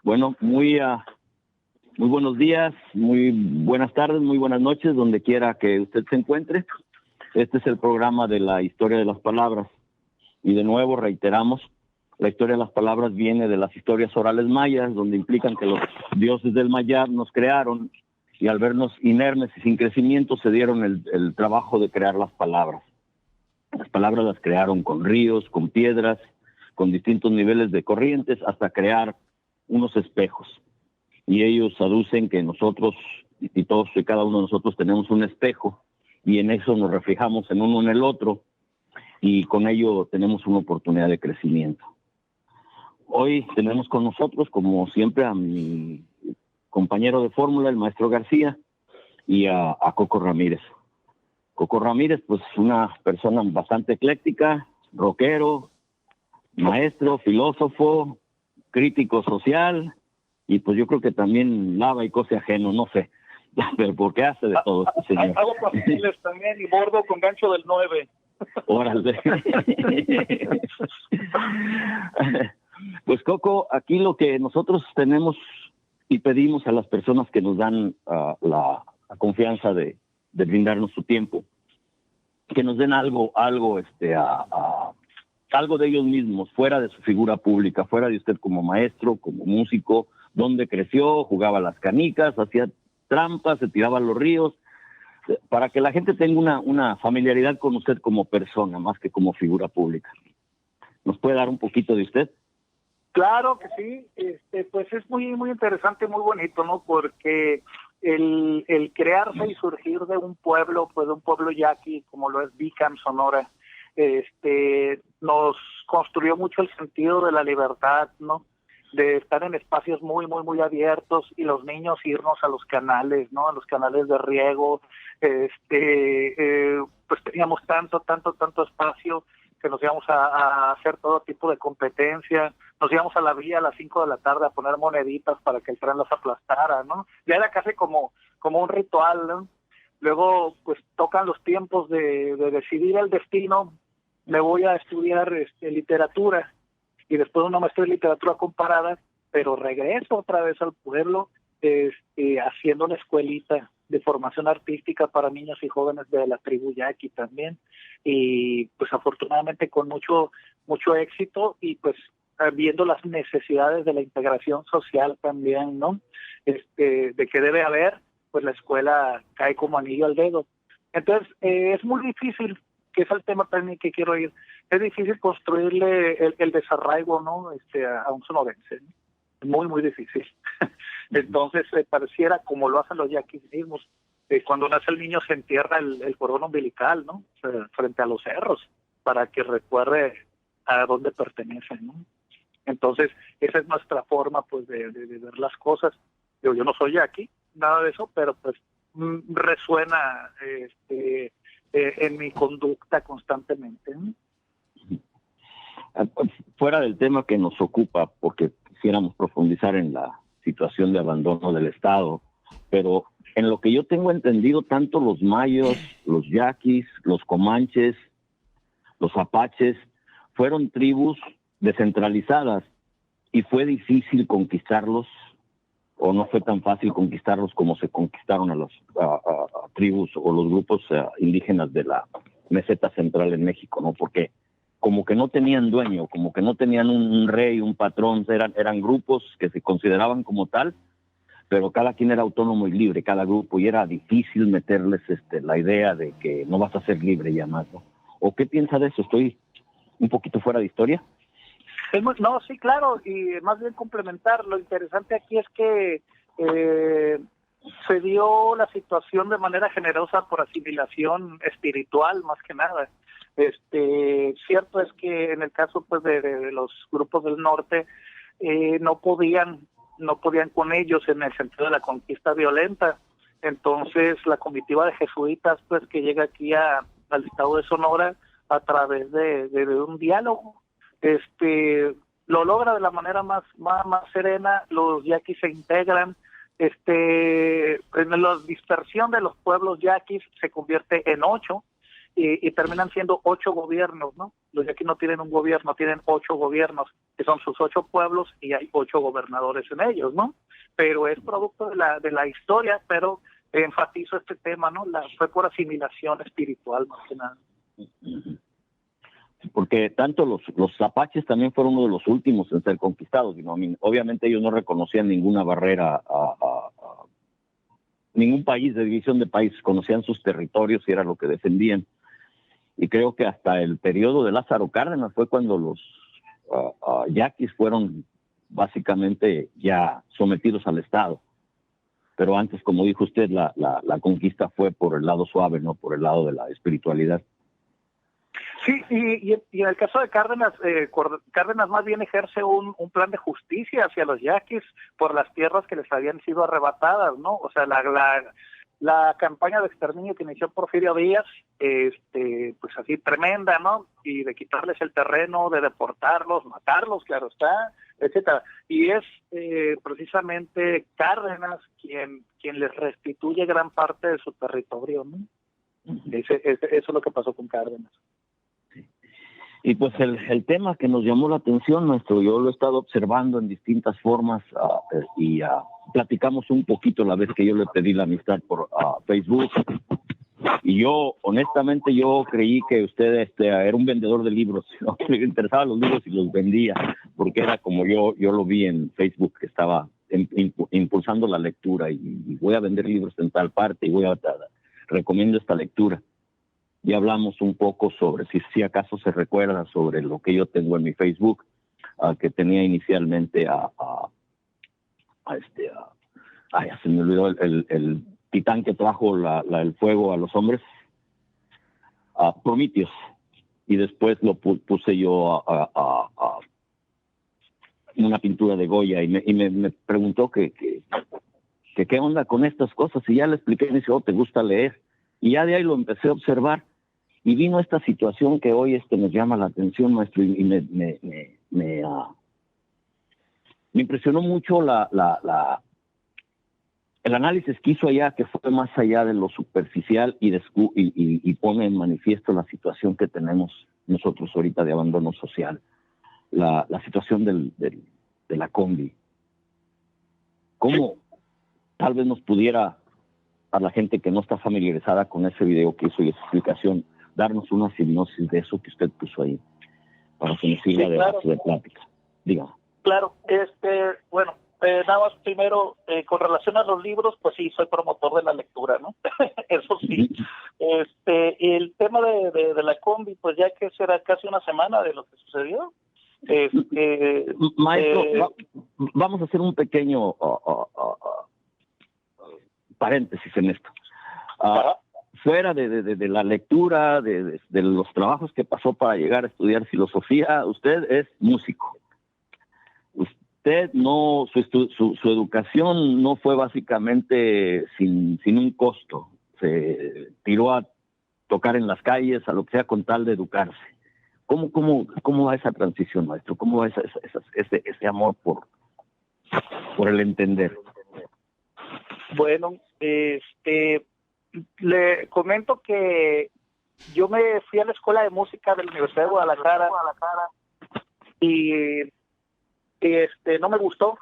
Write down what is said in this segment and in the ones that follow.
Bueno, muy buenos días, muy buenas tardes, muy buenas noches, donde quiera que usted se encuentre. Este es el programa de la historia de las palabras. Y de nuevo reiteramos, la historia de las palabras viene de las historias orales mayas, donde implican que los dioses del Mayab nos crearon y al vernos inermes y sin crecimiento se dieron el trabajo de crear las palabras. Las palabras las crearon con ríos, con piedras, con distintos niveles de corrientes, hasta crear unos espejos. Y ellos aducen que nosotros, y todos y cada uno de nosotros tenemos un espejo, y en eso nos reflejamos en uno en el otro, y con ello tenemos una oportunidad de crecimiento. Hoy tenemos con nosotros, como siempre, a mi compañero de fórmula, el maestro García, y a Coco Ramírez. Coco Ramírez, pues una persona bastante ecléctica, rockero, maestro, filósofo, crítico social, y pues yo creo que también lava y cose ajeno, no sé, pero porque hace de todo este señor. Hago pasteles también y bordo con gancho del 9. Órale. Pues Coco, aquí lo que nosotros tenemos y pedimos a las personas que nos dan la confianza de brindarnos su tiempo, que nos den algo de ellos mismos, fuera de su figura pública, fuera de usted como maestro, como músico, dónde creció, jugaba las canicas, hacía trampas, se tiraba a los ríos, para que la gente tenga una familiaridad con usted como persona, más que como figura pública. ¿Nos puede dar un poquito de usted? Claro que sí, pues es muy interesante, muy bonito, ¿no? Porque el crearse y surgir de un pueblo, pues de un pueblo yaqui, como lo es Bicam, Sonora, nos construyó mucho el sentido de la libertad, ¿no? De estar en espacios muy abiertos, y los niños irnos a los canales, ¿no? A los canales de riego, pues teníamos tanto espacio que nos íbamos a hacer todo tipo de competencia, nos íbamos a la vía a las 5 de la tarde a poner moneditas para que el tren los aplastara, ¿no? Ya era casi como un ritual, ¿no? Luego, pues tocan los tiempos de decidir el destino. Me voy a estudiar literatura, y después una maestría en literatura comparada, pero regreso otra vez al pueblo, haciendo una escuelita de formación artística para niños y jóvenes de la tribu yaqui también, y pues afortunadamente con mucho éxito, y pues viendo las necesidades de la integración social también, ¿no? De que debe haber, pues la escuela cae como anillo al dedo. Entonces, es muy difícil, que es el tema también que quiero ir, es difícil construirle el desarraigo, ¿no? A un sonorense, ¿no? Muy difícil. Entonces, pareciera como lo hacen los yaquis mismos, cuando nace el niño se entierra el cordón umbilical, ¿no? Frente a los cerros, para que recuerde a dónde pertenece, ¿no? Entonces, esa es nuestra forma, pues, de ver las cosas. Yo no soy yaqui, nada de eso, pero pues resuena en mi conducta constantemente, ¿no? Fuera del tema que nos ocupa, porque quisiéramos profundizar en la situación de abandono del Estado, pero en lo que yo tengo entendido, tanto los mayos, los yaquis, los comanches, los apaches, fueron tribus descentralizadas, y fue difícil conquistarlos, o no fue tan fácil conquistarlos como se conquistaron a las tribus o los grupos indígenas de la meseta central en México, ¿no? Porque como que no tenían dueño, como que no tenían un rey, un patrón, eran grupos que se consideraban como tal, pero cada quien era autónomo y libre, cada grupo, y era difícil meterles la idea de que no vas a ser libre ya más, ¿no? ¿O qué piensa de eso? ¿Estoy un poquito fuera de historia? No, sí, claro, y más bien complementar. Lo interesante aquí es que se dio la situación de manera generosa por asimilación espiritual, más que nada. Cierto es que en el caso, pues, de los grupos del norte, no podían con ellos en el sentido de la conquista violenta. Entonces, la comitiva de jesuitas, pues, que llega aquí al estado de Sonora a través de un diálogo, lo logra de la manera más serena. Los yaquis se integran, en la dispersión de los pueblos yaquis se convierte en 8, y terminan siendo 8 gobiernos, ¿no? Los yaquis no tienen un gobierno, tienen 8 gobiernos, que son sus 8 pueblos y hay 8 gobernadores en ellos, ¿no? Pero es producto de la historia, pero enfatizo este tema, ¿no? Fue por asimilación espiritual más que nada. Porque tanto los apaches también fueron uno de los últimos en ser conquistados, ¿no? Obviamente ellos no reconocían ninguna barrera a ningún país de división de países, conocían sus territorios y era lo que defendían. Y creo que hasta el periodo de Lázaro Cárdenas fue cuando los yaquis fueron básicamente ya sometidos al Estado. Pero antes, como dijo usted, la conquista fue por el lado suave, no por el lado de la espiritualidad. Sí, y en el caso de Cárdenas, Cárdenas más bien ejerce un plan de justicia hacia los yaquis por las tierras que les habían sido arrebatadas, ¿no? O sea, la campaña de exterminio que inició Porfirio Díaz, pues así tremenda, ¿no? Y de quitarles el terreno, de deportarlos, matarlos, claro está, etcétera. Y es precisamente Cárdenas quien les restituye gran parte de su territorio, ¿no? Eso es lo que pasó con Cárdenas. Y pues el tema que nos llamó la atención, maestro, yo lo he estado observando en distintas formas y platicamos un poquito la vez que yo le pedí la amistad por Facebook. Y yo, honestamente, yo creí que usted era un vendedor de libros, ¿no? Le interesaban los libros y los vendía, porque era como yo lo vi en Facebook, que estaba impulsando la lectura y voy a vender libros en tal parte y recomiendo esta lectura. Y hablamos un poco sobre, si acaso se recuerda, sobre lo que yo tengo en mi Facebook, que tenía inicialmente se me olvidó el titán que trajo el fuego a los hombres, Prometheus, y después lo puse yo en una pintura de Goya y me preguntó que qué onda con estas cosas, y ya le expliqué y me dice, ¿te gusta leer? Y ya de ahí lo empecé a observar. Y vino esta situación que hoy nos llama la atención, maestro, y me impresionó mucho el análisis que hizo allá, que fue más allá de lo superficial y pone en manifiesto la situación que tenemos nosotros ahorita de abandono social, la situación de la combi. ¿Cómo tal vez nos pudiera, a la gente que no está familiarizada con ese video que hizo y esa explicación, darnos una hipnosis de eso que usted puso ahí, para que nos sirva de base de plática? Dígame. Claro, bueno, nada más primero, con relación a los libros, pues sí, soy promotor de la lectura, ¿no? Eso sí. El tema de la combi, pues ya que será casi una semana de lo que sucedió. Maestro, vamos a hacer un pequeño paréntesis en esto. Fuera de la lectura, de los trabajos que pasó para llegar a estudiar filosofía, usted es músico. Usted no, su educación no fue básicamente sin un costo. Se tiró a tocar en las calles, a lo que sea, con tal de educarse. ¿Cómo va esa transición, maestro? ¿Cómo va ese amor por el entender? Bueno, le comento que yo me fui a la escuela de música de la Universidad de Guadalajara y no me gustó,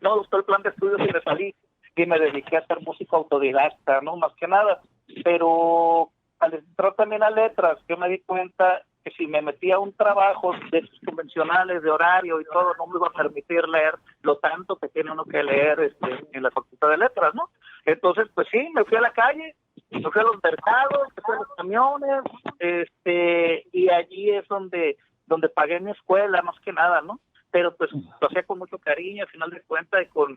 no me gustó el plan de estudios y me salí y me dediqué a hacer música autodidacta, ¿no? Más que nada. Pero al entrar también a letras, yo me di cuenta que si me metía a un trabajo de esos convencionales, de horario y todo, no me iba a permitir leer lo tanto que tiene uno que leer en la facultad de letras, ¿no? Entonces, pues sí, me fui a la calle, me fui a los mercados, me fui a los camiones, y allí es donde pagué mi escuela, más que nada, ¿no? Pero pues lo hacía con mucho cariño, al final de cuentas, y con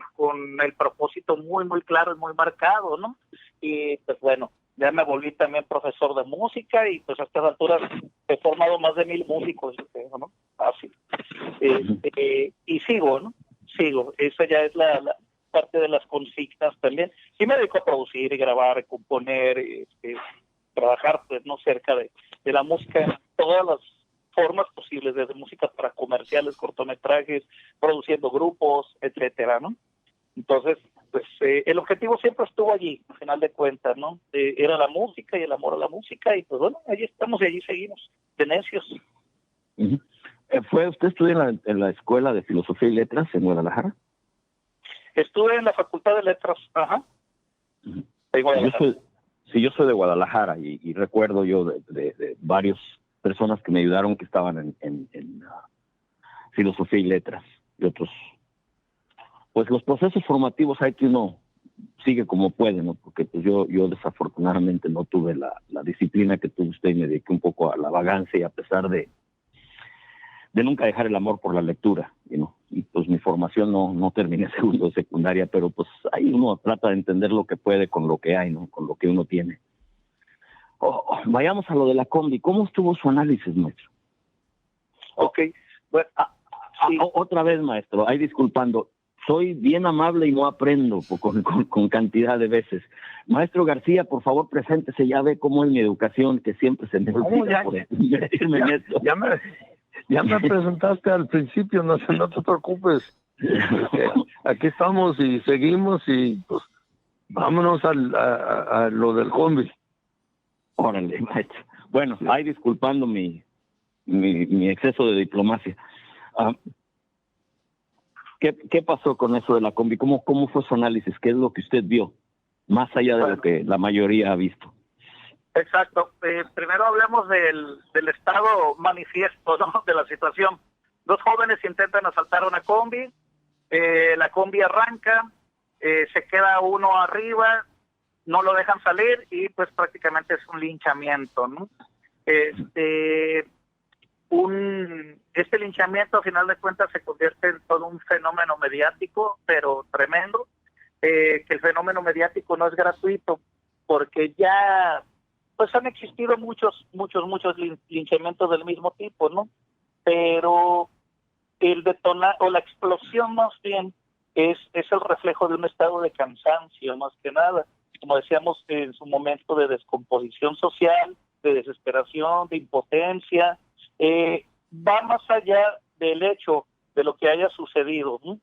el propósito muy, muy claro y muy marcado, ¿no? Y pues bueno, ya me volví también profesor de música y pues a estas alturas he formado más de 1,000 músicos, yo creo, ¿no? Así. Y sigo, ¿no? Sigo. Esa ya es la parte de las consignas también. Sí me dedico a producir y grabar, componer, trabajar pues no cerca de la música en todas las formas posibles, desde música para comerciales, cortometrajes, produciendo grupos, etcétera, ¿no? Entonces, pues el objetivo siempre estuvo allí, al final de cuentas, ¿no? Era la música y el amor a la música, y pues bueno, allí estamos y allí seguimos, de necios. Uh-huh. ¿Usted estudió en la Escuela de Filosofía y Letras en Guadalajara? Estuve en la Facultad de Letras, ajá. Uh-huh. Yo soy de Guadalajara y recuerdo yo de varias personas que me ayudaron que estaban en Filosofía y Letras y otros. Pues los procesos formativos hay que uno sigue como puede, ¿no? Porque pues yo desafortunadamente no tuve la disciplina que tuvo usted y me dediqué un poco a la vagancia, y a pesar de nunca dejar el amor por la lectura, ¿no? Y pues mi formación no terminé segundo de secundaria, pero pues ahí uno trata de entender lo que puede con lo que hay, ¿no? Con lo que uno tiene. Vayamos a lo de la combi. ¿Cómo estuvo su análisis, maestro? Ok, bueno, sí. Otra vez, maestro, ahí disculpando, soy bien amable y no aprendo con cantidad de veces. Maestro García, por favor, preséntese, ya ve cómo es mi educación, que siempre se me olvida por meterme en esto. Ya me presentaste al principio, no te preocupes. Aquí estamos y seguimos, y pues vámonos a lo del combi. Órale, maestro. Bueno, sí. Ahí disculpando mi exceso de diplomacia. ¿Qué pasó con eso de la combi? ¿Cómo fue su análisis? ¿Qué es lo que usted vio? Más allá de lo que la mayoría ha visto. Exacto. Primero hablemos del estado manifiesto, ¿no? De la situación. Dos jóvenes intentan asaltar una combi, la combi arranca, se queda uno arriba, no lo dejan salir y pues prácticamente es un linchamiento, ¿no? Este linchamiento a final de cuentas se convierte en todo un fenómeno mediático, pero tremendo, que el fenómeno mediático no es gratuito, porque ya pues han existido muchos linchamientos del mismo tipo, ¿no? Pero el detonar o la explosión más bien es el reflejo de un estado de cansancio, más que nada, como decíamos en su momento, de descomposición social, de desesperación, de impotencia. Va más allá del hecho de lo que haya sucedido, ¿no?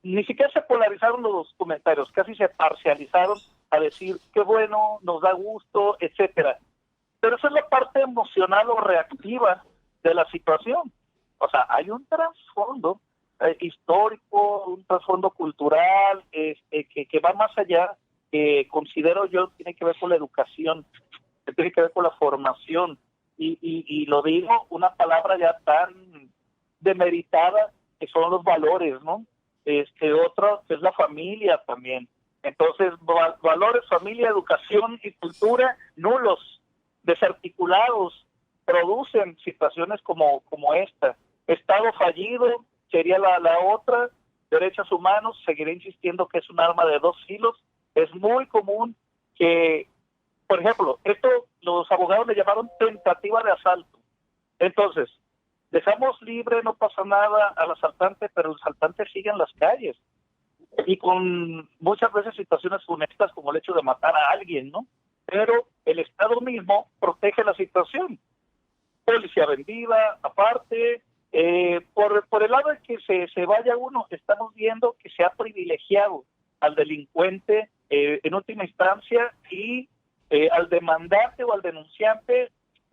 Ni siquiera se polarizaron los comentarios, casi se parcializaron a decir qué bueno, nos da gusto, etcétera. Pero esa es la parte emocional o reactiva de la situación. O sea, hay un trasfondo histórico, un trasfondo cultural que va más allá, que considero yo tiene que ver con la educación, que tiene que ver con la formación. Y lo digo, una palabra ya tan demeritada, que son los valores, ¿no? Otro que es la familia también. Entonces, valores, familia, educación y cultura nulos, desarticulados, producen situaciones como esta. Estado fallido sería la otra. Derechos humanos, seguiré insistiendo que es un arma de dos filos. Es muy común que, por ejemplo, esto los abogados le llamaron tentativa de asalto. Entonces, dejamos libre, no pasa nada al asaltante, pero el asaltante sigue en las calles. Y con muchas veces situaciones funestas como el hecho de matar a alguien, ¿no? Pero el Estado mismo protege la situación. Policía vendida, aparte, por el lado de que se vaya uno, estamos viendo que se ha privilegiado al delincuente en última instancia y al demandante o al denunciante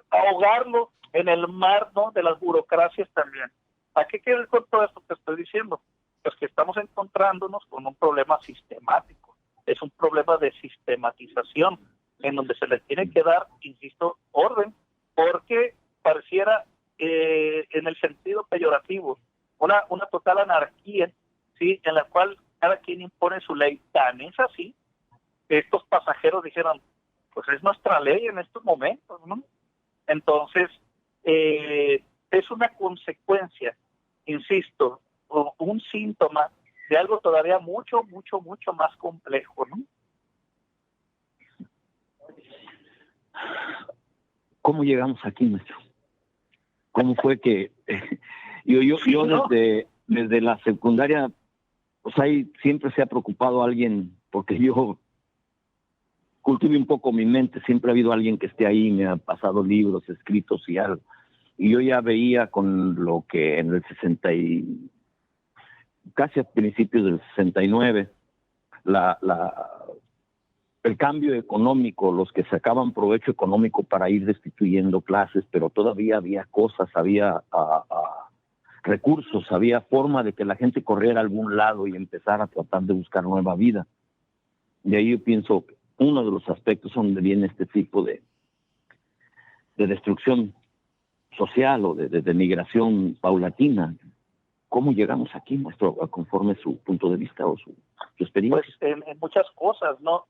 ahogarlo en el mar, ¿no?, de las burocracias también. ¿A qué quiero ir con todo esto que estoy diciendo? Pues que estamos encontrándonos con un problema sistemático. Es un problema de sistematización en donde se le tiene que dar, insisto, orden, porque pareciera en el sentido peyorativo una total anarquía, ¿sí?, en la cual cada quien impone su ley. Tan es así, estos pasajeros dijeron, pues es nuestra ley en estos momentos, ¿no? Entonces, es una consecuencia, insisto, o un síntoma de algo todavía mucho más complejo, ¿no? ¿Cómo llegamos aquí, maestro? ¿Cómo fue que yo desde la secundaria, pues ahí siempre se ha preocupado alguien, porque yo cultivo un poco mi mente, siempre ha habido alguien que esté ahí, me ha pasado libros, escritos y algo. Y yo ya veía con lo que en el casi a principios del 69, el cambio económico, los que sacaban provecho económico para ir destituyendo clases, pero todavía había cosas, había recursos, había forma de que la gente corriera a algún lado y empezara a tratar de buscar nueva vida. Y ahí yo pienso que uno de los aspectos donde viene este tipo de destrucción social o de migración paulatina. ¿Cómo llegamos aquí, maestro, conforme su punto de vista o su experiencia? Pues en muchas cosas, ¿no?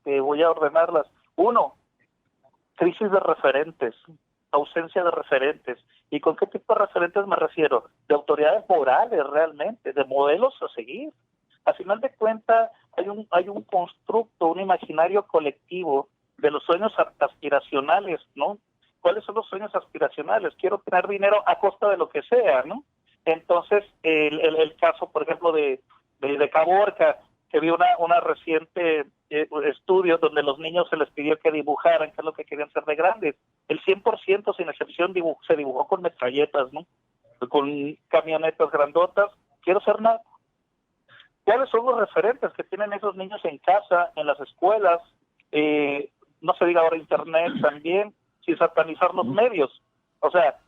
Voy a ordenarlas. Uno, crisis de referentes, ausencia de referentes. ¿Y con qué tipo de referentes me refiero? De autoridades morales realmente, de modelos a seguir. A final de cuentas, hay un constructo, un imaginario colectivo de los sueños aspiracionales, ¿no? ¿Cuáles son los sueños aspiracionales? Quiero tener dinero a costa de lo que sea, ¿no? Entonces, el caso, por ejemplo, de Caborca, que vi una reciente estudio donde los niños se les pidió que dibujaran qué es lo que querían ser de grandes. El 100%, sin excepción, se dibujó con metralletas, ¿no? Con camionetas grandotas. Quiero ser nada. ¿Cuáles son los referentes que tienen esos niños en casa, en las escuelas? No se diga ahora internet también, sin satanizar los medios. O sea,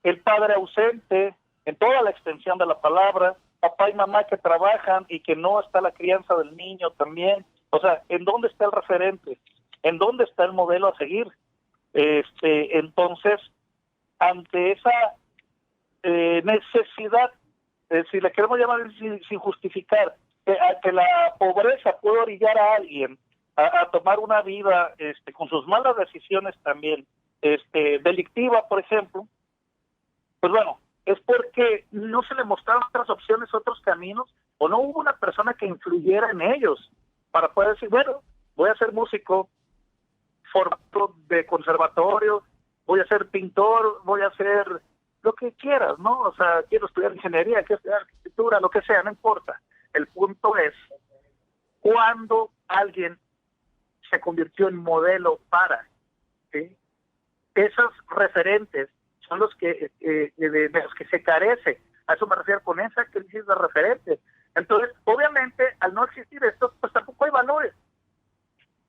el padre ausente, en toda la extensión de la palabra, papá y mamá que trabajan y que no está la crianza del niño también. O sea, ¿en dónde está el referente? ¿En dónde está el modelo a seguir? Entonces, ante esa necesidad, si le queremos llamar sin justificar, que la pobreza puede orillar a alguien a tomar una vida con sus malas decisiones también, delictiva, por ejemplo, pues bueno, es porque no se le mostraron otras opciones, otros caminos, o no hubo una persona que influyera en ellos para poder decir, bueno, voy a ser músico, formado de conservatorio, voy a ser pintor, voy a hacer lo que quieras, ¿no? O sea, quiero estudiar ingeniería, quiero estudiar arquitectura, lo que sea, no importa. El punto es, cuando alguien se convirtió en modelo para, ¿sí? Esos referentes son los que de los que se carece. A eso me refiero con esa crisis de referentes. Entonces, obviamente, al no existir esto, pues tampoco hay valores.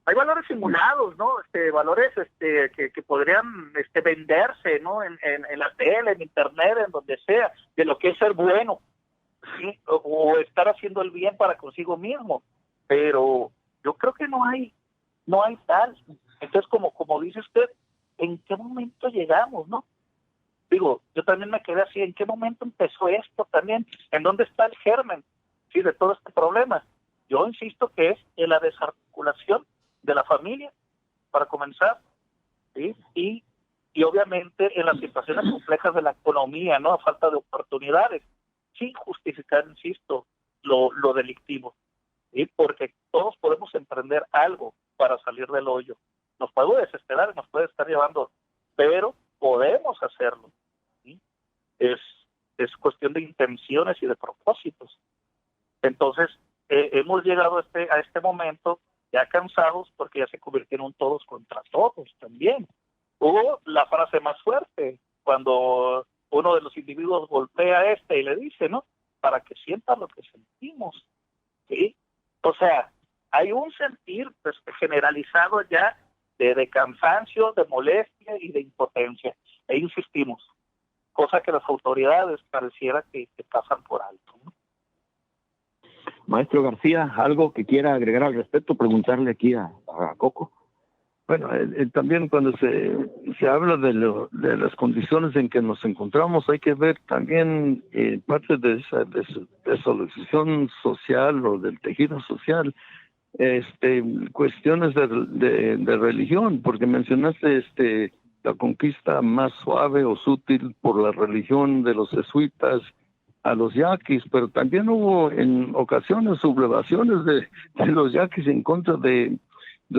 Hay valores simulados, ¿no? Valores que podrían venderse, ¿no? En la tele, en internet, en donde sea, de lo que es ser bueno, ¿sí? O estar haciendo el bien para consigo mismo. Pero yo creo que no hay tal. Entonces, como dice usted, ¿en qué momento llegamos, no? Digo, yo también me quedé así, ¿en qué momento empezó esto también? ¿En dónde está el germen, sí, de todo este problema? Yo insisto que es en la desarticulación de la familia, para comenzar, ¿sí? Y obviamente en las situaciones complejas de la economía, ¿no? A falta de oportunidades, sin justificar, insisto, lo delictivo, ¿sí? Porque todos podemos emprender algo para salir del hoyo. Nos puede desesperar, nos puede estar llevando, pero podemos hacerlo, ¿sí? Es cuestión de intenciones y de propósitos. Entonces, hemos llegado a este momento ya cansados porque ya se convirtieron todos contra todos también. Hubo la frase más fuerte cuando uno de los individuos golpea a y le dice, ¿no? Para que sientan lo que sentimos, ¿sí? O sea, hay un sentir pues, generalizado ya de cansancio, de molestia y de impotencia. E insistimos, cosa que las autoridades pareciera que pasan por alto, ¿no? Maestro García, ¿algo que quiera agregar al respecto? Preguntarle aquí a Coco. Bueno, también cuando se habla de las condiciones en que nos encontramos, hay que ver también parte de esa desolación social o del tejido social, cuestiones de religión, porque mencionaste la conquista más suave o sutil por la religión de los jesuitas a los yaquis, pero también hubo en ocasiones sublevaciones de los yaquis en contra del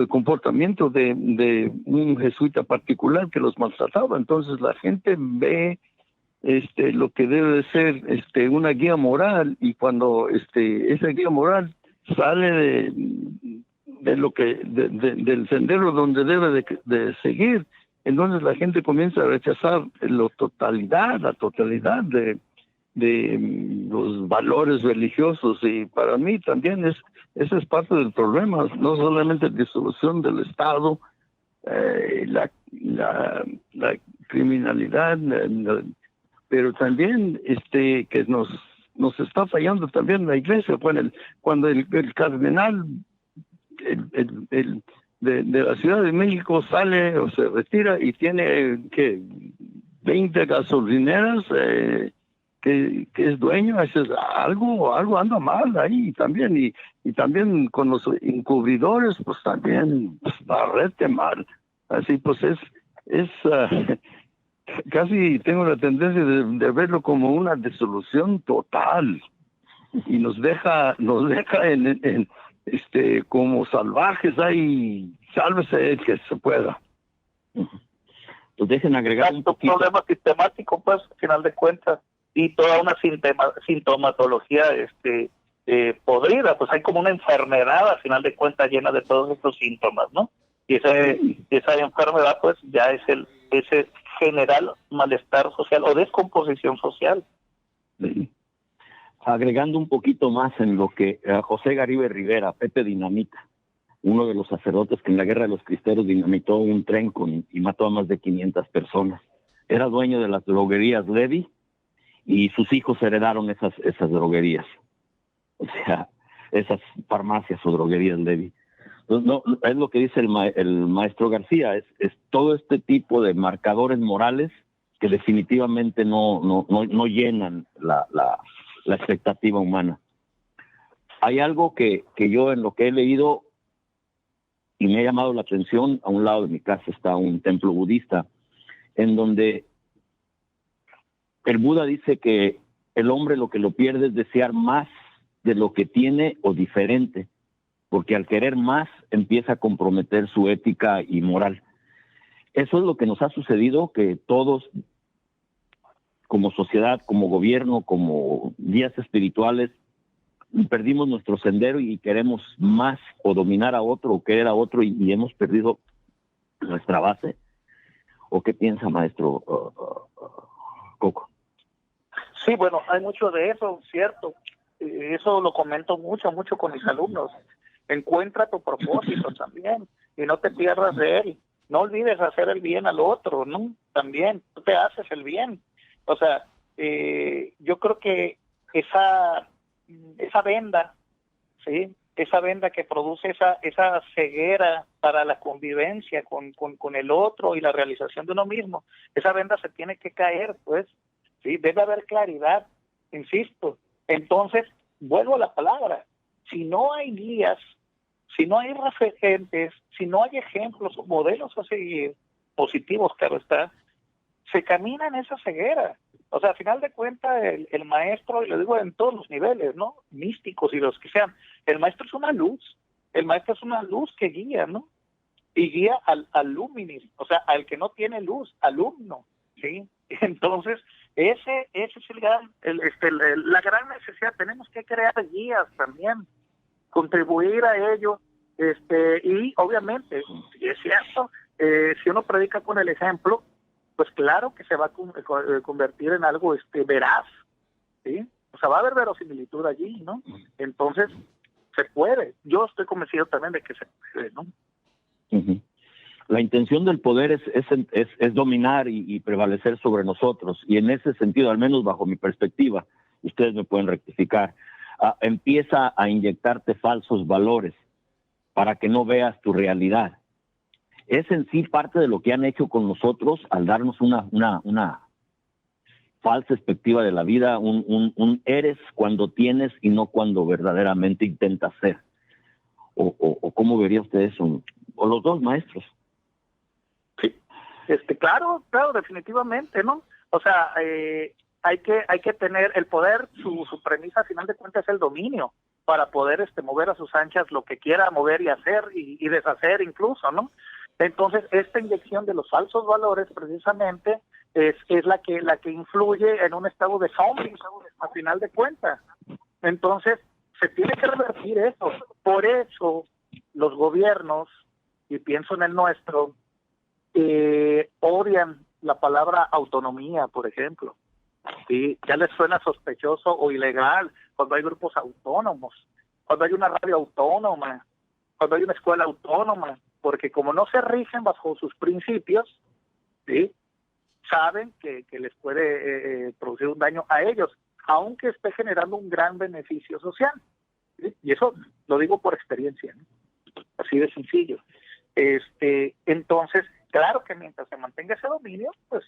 comportamiento de un jesuita particular que los maltrataba. Entonces la gente ve lo que debe de ser una guía moral, y cuando esa guía moral sale de lo que del sendero donde debe de seguir, entonces la gente comienza a rechazar la totalidad los valores religiosos, y para mí también ese es parte del problema, no solamente la disolución del Estado, la criminalidad, pero también que nos está fallando también la Iglesia. Cuando el cardenal de la Ciudad de México sale o se retira y tiene que 20 gasolineras que es dueño, algo anda mal ahí también, y también con los encubridores, pues también barrete mal. Así pues es casi tengo la tendencia de verlo como una disolución total, y nos deja en como salvajes ahí. Sálvese el que se pueda. Pues dejen agregar un poquito. Un problema sistemático, pues, al final de cuentas, y toda una sintomatología podrida, pues hay como una enfermedad al final de cuentas llena de todos estos síntomas, ¿no? Y esa enfermedad, pues, ya es ese general malestar social o descomposición social. Sí. Agregando un poquito más en lo que José Garibe Rivera, Pepe Dinamita, uno de los sacerdotes que en la Guerra de los Cristeros dinamitó un tren y mató a más de 500 personas. Era dueño de las droguerías Levi, y sus hijos heredaron esas droguerías. O sea, esas farmacias o droguerías Levi. Entonces, no, es lo que dice el maestro García, es todo este tipo de marcadores morales que definitivamente no llenan la expectativa humana. Hay algo que yo, en lo que he leído y me ha llamado la atención, a un lado de mi casa está un templo budista, en donde el Buda dice que el hombre lo que lo pierde es desear más de lo que tiene o diferente, porque al querer más empieza a comprometer su ética y moral. Eso es lo que nos ha sucedido, que todos, como sociedad, como gobierno, como guías espirituales, perdimos nuestro sendero y queremos más, o dominar a otro, o querer a otro, y hemos perdido nuestra base. ¿O qué piensa, maestro Coco? Sí, bueno, hay mucho de eso, cierto. Eso lo comento mucho con mis alumnos. Encuentra tu propósito también y no te pierdas de él. No olvides hacer el bien al otro, ¿no? También, tú te haces el bien. O sea, yo creo que esa venda, ¿sí? Esa venda que produce esa ceguera para la convivencia con el otro y la realización de uno mismo, esa venda se tiene que caer, pues, ¿sí? Debe haber claridad, insisto. Entonces, vuelvo a la palabra, si no hay guías, si no hay referentes, si no hay ejemplos o modelos a seguir, positivos, claro está, se camina en esa ceguera. O sea, al final de cuentas, el maestro, y lo digo en todos los niveles, ¿no? Místicos y los que sean, el maestro es una luz que guía, ¿no? Y guía al luminis, o sea, al que no tiene luz, alumno, ¿sí? Entonces, ese es la gran necesidad. Tenemos que crear guías también, contribuir a ello, y obviamente, si es cierto, si uno predica con el ejemplo, pues claro que se va a convertir en algo veraz, ¿sí? O sea, va a haber verosimilitud allí, ¿no? Entonces, se puede. Yo estoy convencido también de que se puede, ¿no? Uh-huh. La intención del poder es dominar y prevalecer sobre nosotros, y en ese sentido, al menos bajo mi perspectiva, ustedes me pueden rectificar, empieza a inyectarte falsos valores para que no veas tu realidad. Es en sí parte de lo que han hecho con nosotros al darnos una falsa perspectiva de la vida, un eres cuando tienes y no cuando verdaderamente intentas ser. O ¿cómo vería usted eso? O los dos, maestros. Sí. Claro, definitivamente, ¿no? O sea, hay que tener el poder, su premisa al final de cuentas es el dominio, para poder mover a sus anchas lo que quiera mover y hacer y deshacer incluso, ¿no? Entonces, esta inyección de los falsos valores precisamente es la que influye en un estado de zombie, a final de cuentas. Entonces, se tiene que revertir eso. Por eso, los gobiernos, y pienso en el nuestro, odian la palabra autonomía, por ejemplo. ¿sí? Ya les suena sospechoso o ilegal cuando hay grupos autónomos, cuando hay una radio autónoma, cuando hay una escuela autónoma, porque como no se rigen bajo sus principios, ¿sí? Saben que les puede producir un daño a ellos, aunque esté generando un gran beneficio social, ¿sí? Y eso lo digo por experiencia, ¿no? Así de sencillo. Entonces, claro que mientras se mantenga ese dominio, pues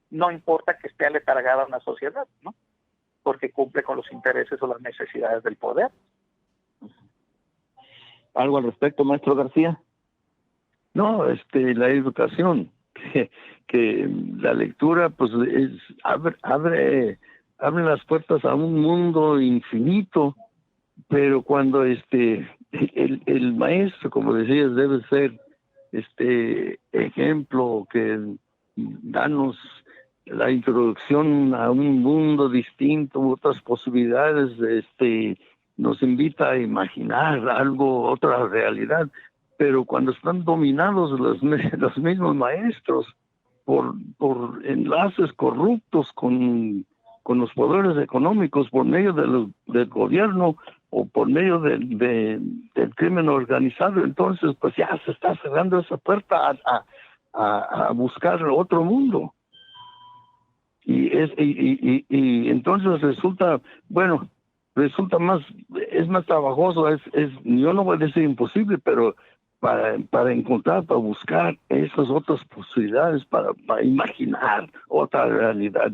no importa que esté aletargada una sociedad, ¿no? Porque cumple con los intereses o las necesidades del poder. ¿Algo al respecto, maestro García? No, la educación, que la lectura pues abre las puertas a un mundo infinito, pero cuando el maestro, como decías, debe ser ejemplo, que danos la introducción a un mundo distinto, otras posibilidades, nos invita a imaginar algo, otra realidad, pero cuando están dominados los mismos maestros por enlaces corruptos con los poderes económicos, por medio del gobierno o por medio del crimen organizado, entonces pues ya se está cerrando esa puerta a buscar otro mundo. Y entonces resulta más trabajoso, yo no voy a decir imposible, pero para encontrar, para buscar esas otras posibilidades, para imaginar otra realidad,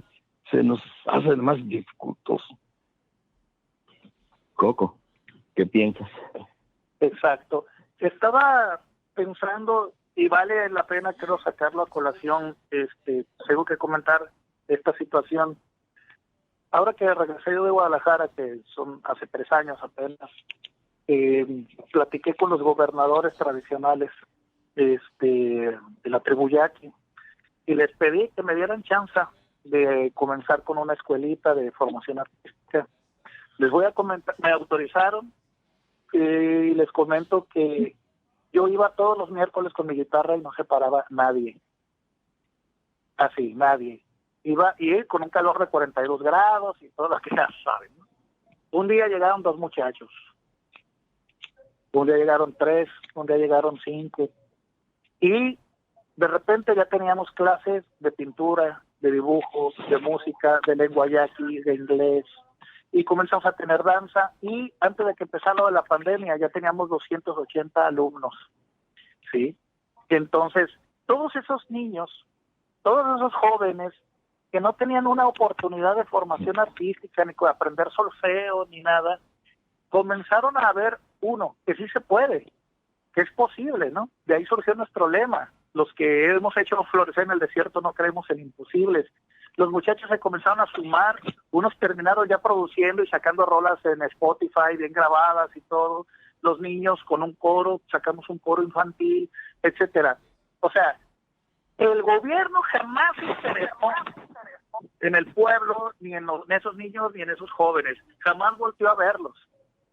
se nos hace más dificultoso. Coco, ¿qué piensas? Exacto. Estaba pensando, y vale la pena, quiero sacarlo a colación, tengo que comentar esta situación. Ahora que regresé yo de Guadalajara, que son hace 3 años apenas, platiqué con los gobernadores tradicionales de la tribu Yaqui y les pedí que me dieran chance de comenzar con una escuelita de formación artística. Les voy a comentar, me autorizaron y les comento que yo iba todos los miércoles con mi guitarra y no se paraba nadie. Así, nadie. Iba y con un calor de 42 grados y todo lo que ya saben, ¿no? Un día llegaron 2 muchachos. Un día llegaron 3, un día llegaron 5. Y de repente ya teníamos clases de pintura, de dibujo, de música, de lengua yaqui, de inglés. Y comenzamos a tener danza. Y antes de que empezara lo de la pandemia ya teníamos 280 alumnos. ¿Sí? Entonces, todos esos niños, todos esos jóvenes que no tenían una oportunidad de formación artística, ni de aprender solfeo, ni nada, comenzaron a ver, que sí se puede, que es posible, ¿no? De ahí surgió nuestro lema. Los que hemos hecho florecer en el desierto no creemos en imposibles. Los muchachos se comenzaron a sumar, unos terminaron ya produciendo y sacando rolas en Spotify, bien grabadas y todo. Los niños con un coro, sacamos un coro infantil, etcétera. O sea, el gobierno jamás se interesó en el pueblo, ni en esos niños, ni en esos jóvenes. Jamás volteó a verlos.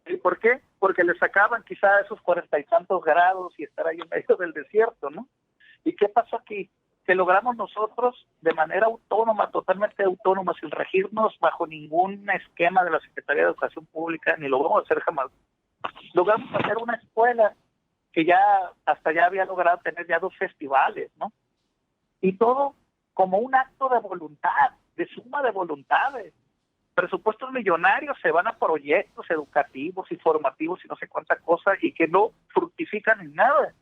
¿Y por qué? Porque les sacaban quizá esos 40 y tantos grados y estar ahí en medio del desierto, ¿no? ¿Y qué pasó aquí? Que logramos nosotros de manera autónoma, totalmente autónoma, sin regirnos bajo ningún esquema de la Secretaría de Educación Pública, ni lo vamos a hacer jamás. Logramos hacer una escuela que ya había logrado tener ya 2 festivales, ¿no? Y todo como un acto de voluntad, de suma de voluntades. Presupuestos millonarios se van a proyectos educativos y formativos y no sé cuánta cosa y que no fructifican en nada.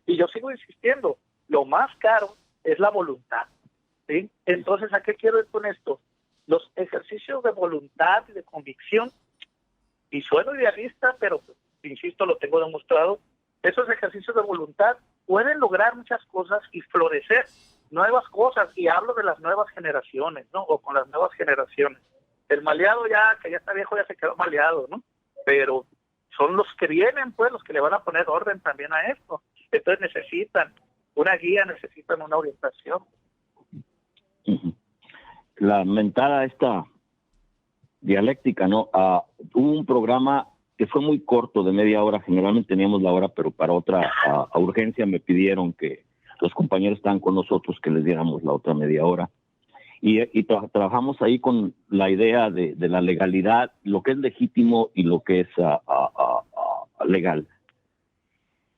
Y yo sigo insistiendo, lo más caro es la voluntad, ¿sí? Entonces, ¿a qué quiero ir con esto? Los ejercicios de voluntad y de convicción, y sueno idealista, pero insisto, lo tengo demostrado, esos ejercicios de voluntad pueden lograr muchas cosas y florecer nuevas cosas, y hablo de las nuevas generaciones, ¿no? O con las nuevas generaciones. El maleado que ya está viejo, ya se quedó maleado, ¿no? Pero son los que vienen, pues, los que le van a poner orden también a esto. Entonces necesitan una guía, necesitan una orientación. La mentada esta dialéctica, ¿no? Hubo un programa que fue muy corto, de media hora, generalmente teníamos la hora, pero para otra urgencia me pidieron que los compañeros estaban con nosotros, que les diéramos la otra media hora. trabajamos ahí con la idea de la legalidad, lo que es legítimo y lo que es legal.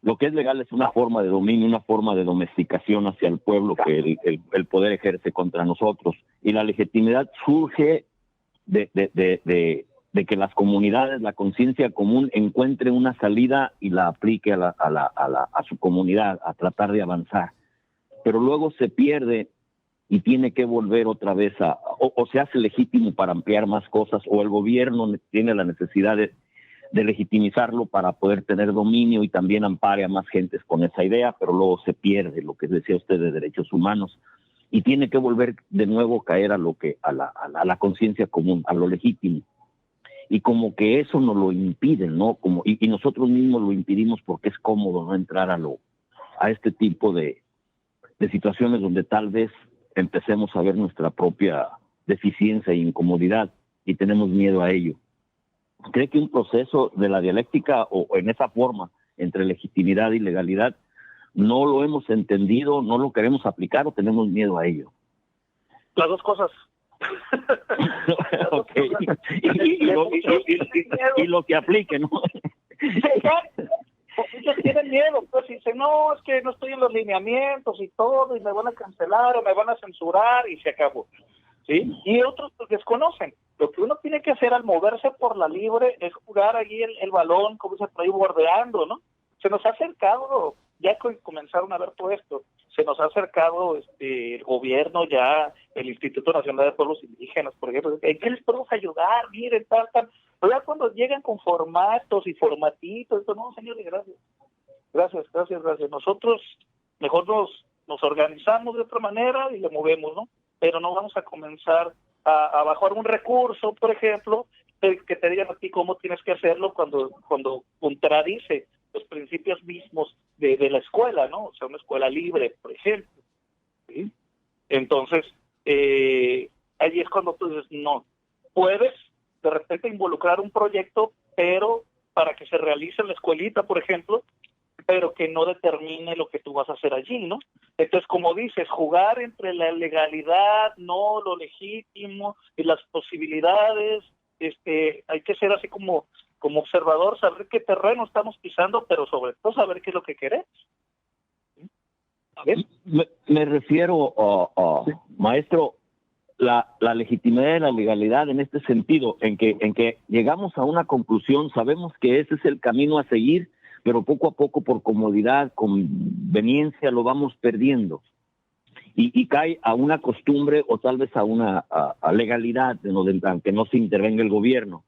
Lo que es legal es una forma de dominio, una forma de domesticación hacia el pueblo que el poder ejerce contra nosotros. Y la legitimidad surge de que las comunidades, la conciencia común, encuentre una salida y la aplique a su comunidad, a tratar de avanzar. Pero luego se pierde y tiene que volver otra vez o se hace legítimo para ampliar más cosas, o el gobierno tiene la necesidad de legitimizarlo para poder tener dominio y también ampare a más gentes con esa idea, pero luego se pierde lo que decía usted de derechos humanos y tiene que volver de nuevo a caer a la conciencia común, a lo legítimo. Y como que eso nos lo impiden, ¿no? Y nosotros mismos lo impedimos porque es cómodo no entrar a este tipo de situaciones donde tal vez empecemos a ver nuestra propia deficiencia e incomodidad y tenemos miedo a ello. ¿Cree que un proceso de la dialéctica o en esa forma entre legitimidad y legalidad no lo hemos entendido, no lo queremos aplicar o tenemos miedo a ello? Las dos cosas. Okay. Y lo que aplique, ¿no? Muchos tienen miedo, pues dicen, no, es que no estoy en los lineamientos y todo, y me van a cancelar o me van a censurar y se acabó. ¿Sí? Y otros pues desconocen. Lo que uno tiene que hacer al moverse por la libre es jugar allí el balón, como se está ahí bordeando, ¿no? Se nos ha acercado, ya comenzaron a ver todo esto, se nos ha acercado el gobierno ya, el Instituto Nacional de Pueblos Indígenas, por ejemplo, ¿en qué les podemos ayudar? Miren, tal. Pero ya cuando llegan con formatos y formatitos, no, señores, gracias. Nosotros mejor nos organizamos de otra manera y le movemos, ¿no? Pero no vamos a comenzar a bajar un recurso, por ejemplo, que te digan a ti cómo tienes que hacerlo cuando contradice los principios mismos de la escuela, ¿no? O sea, una escuela libre, por ejemplo. ¿Sí? Entonces, allí es cuando tú dices, no, puedes de repente involucrar un proyecto, pero para que se realice en la escuelita, por ejemplo, pero que no determine lo que tú vas a hacer allí, ¿no? Entonces, como dices, jugar entre la legalidad, no lo legítimo y las posibilidades, hay que ser así como observador, saber qué terreno estamos pisando, pero sobre todo saber qué es lo que queremos. Me refiero, maestro, la legitimidad y la legalidad en este sentido, en que llegamos a una conclusión, sabemos que ese es el camino a seguir, pero poco a poco, por comodidad, conveniencia, lo vamos perdiendo. Y cae a una costumbre o tal vez a una legalidad, aunque no se intervenga el gobierno.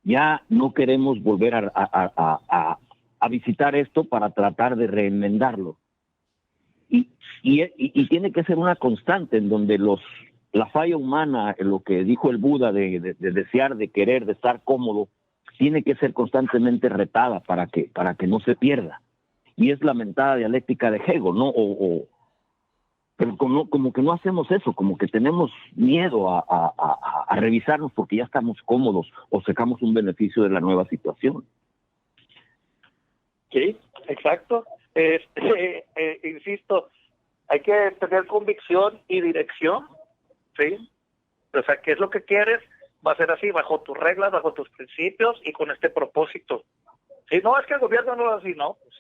Ya no queremos volver a visitar esto para tratar de reenmendarlo. Y tiene que ser una constante en donde la falla humana, lo que dijo el Buda de desear, de querer, de estar cómodo, tiene que ser constantemente retada para que no se pierda. Y es la mentada dialéctica de Hegel, ¿no? Pero como que no hacemos eso, como que tenemos miedo a revisarnos porque ya estamos cómodos o sacamos un beneficio de la nueva situación. Sí, exacto. Insisto, hay que tener convicción y dirección, ¿sí? O sea, ¿qué es lo que quieres? Va a ser así, bajo tus reglas, bajo tus principios y con este propósito. Si no, es que el gobierno no lo hace así, no, pues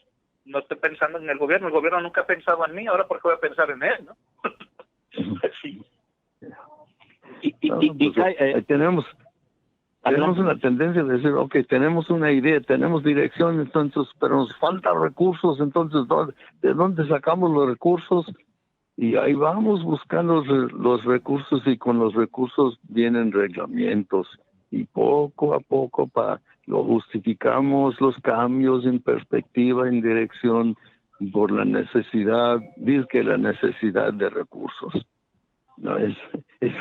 no estoy pensando en el gobierno nunca ha pensado en mí, ahora ¿por qué voy a pensar en él, no? Sí. Tenemos una tendencia de decir, ok, tenemos una idea, tenemos dirección, entonces, pero nos faltan recursos, entonces, ¿de dónde sacamos los recursos? Y ahí vamos buscando los recursos y con los recursos vienen reglamentos y poco a poco lo justificamos los cambios en perspectiva, en dirección por la necesidad, dice que la necesidad de recursos. No, es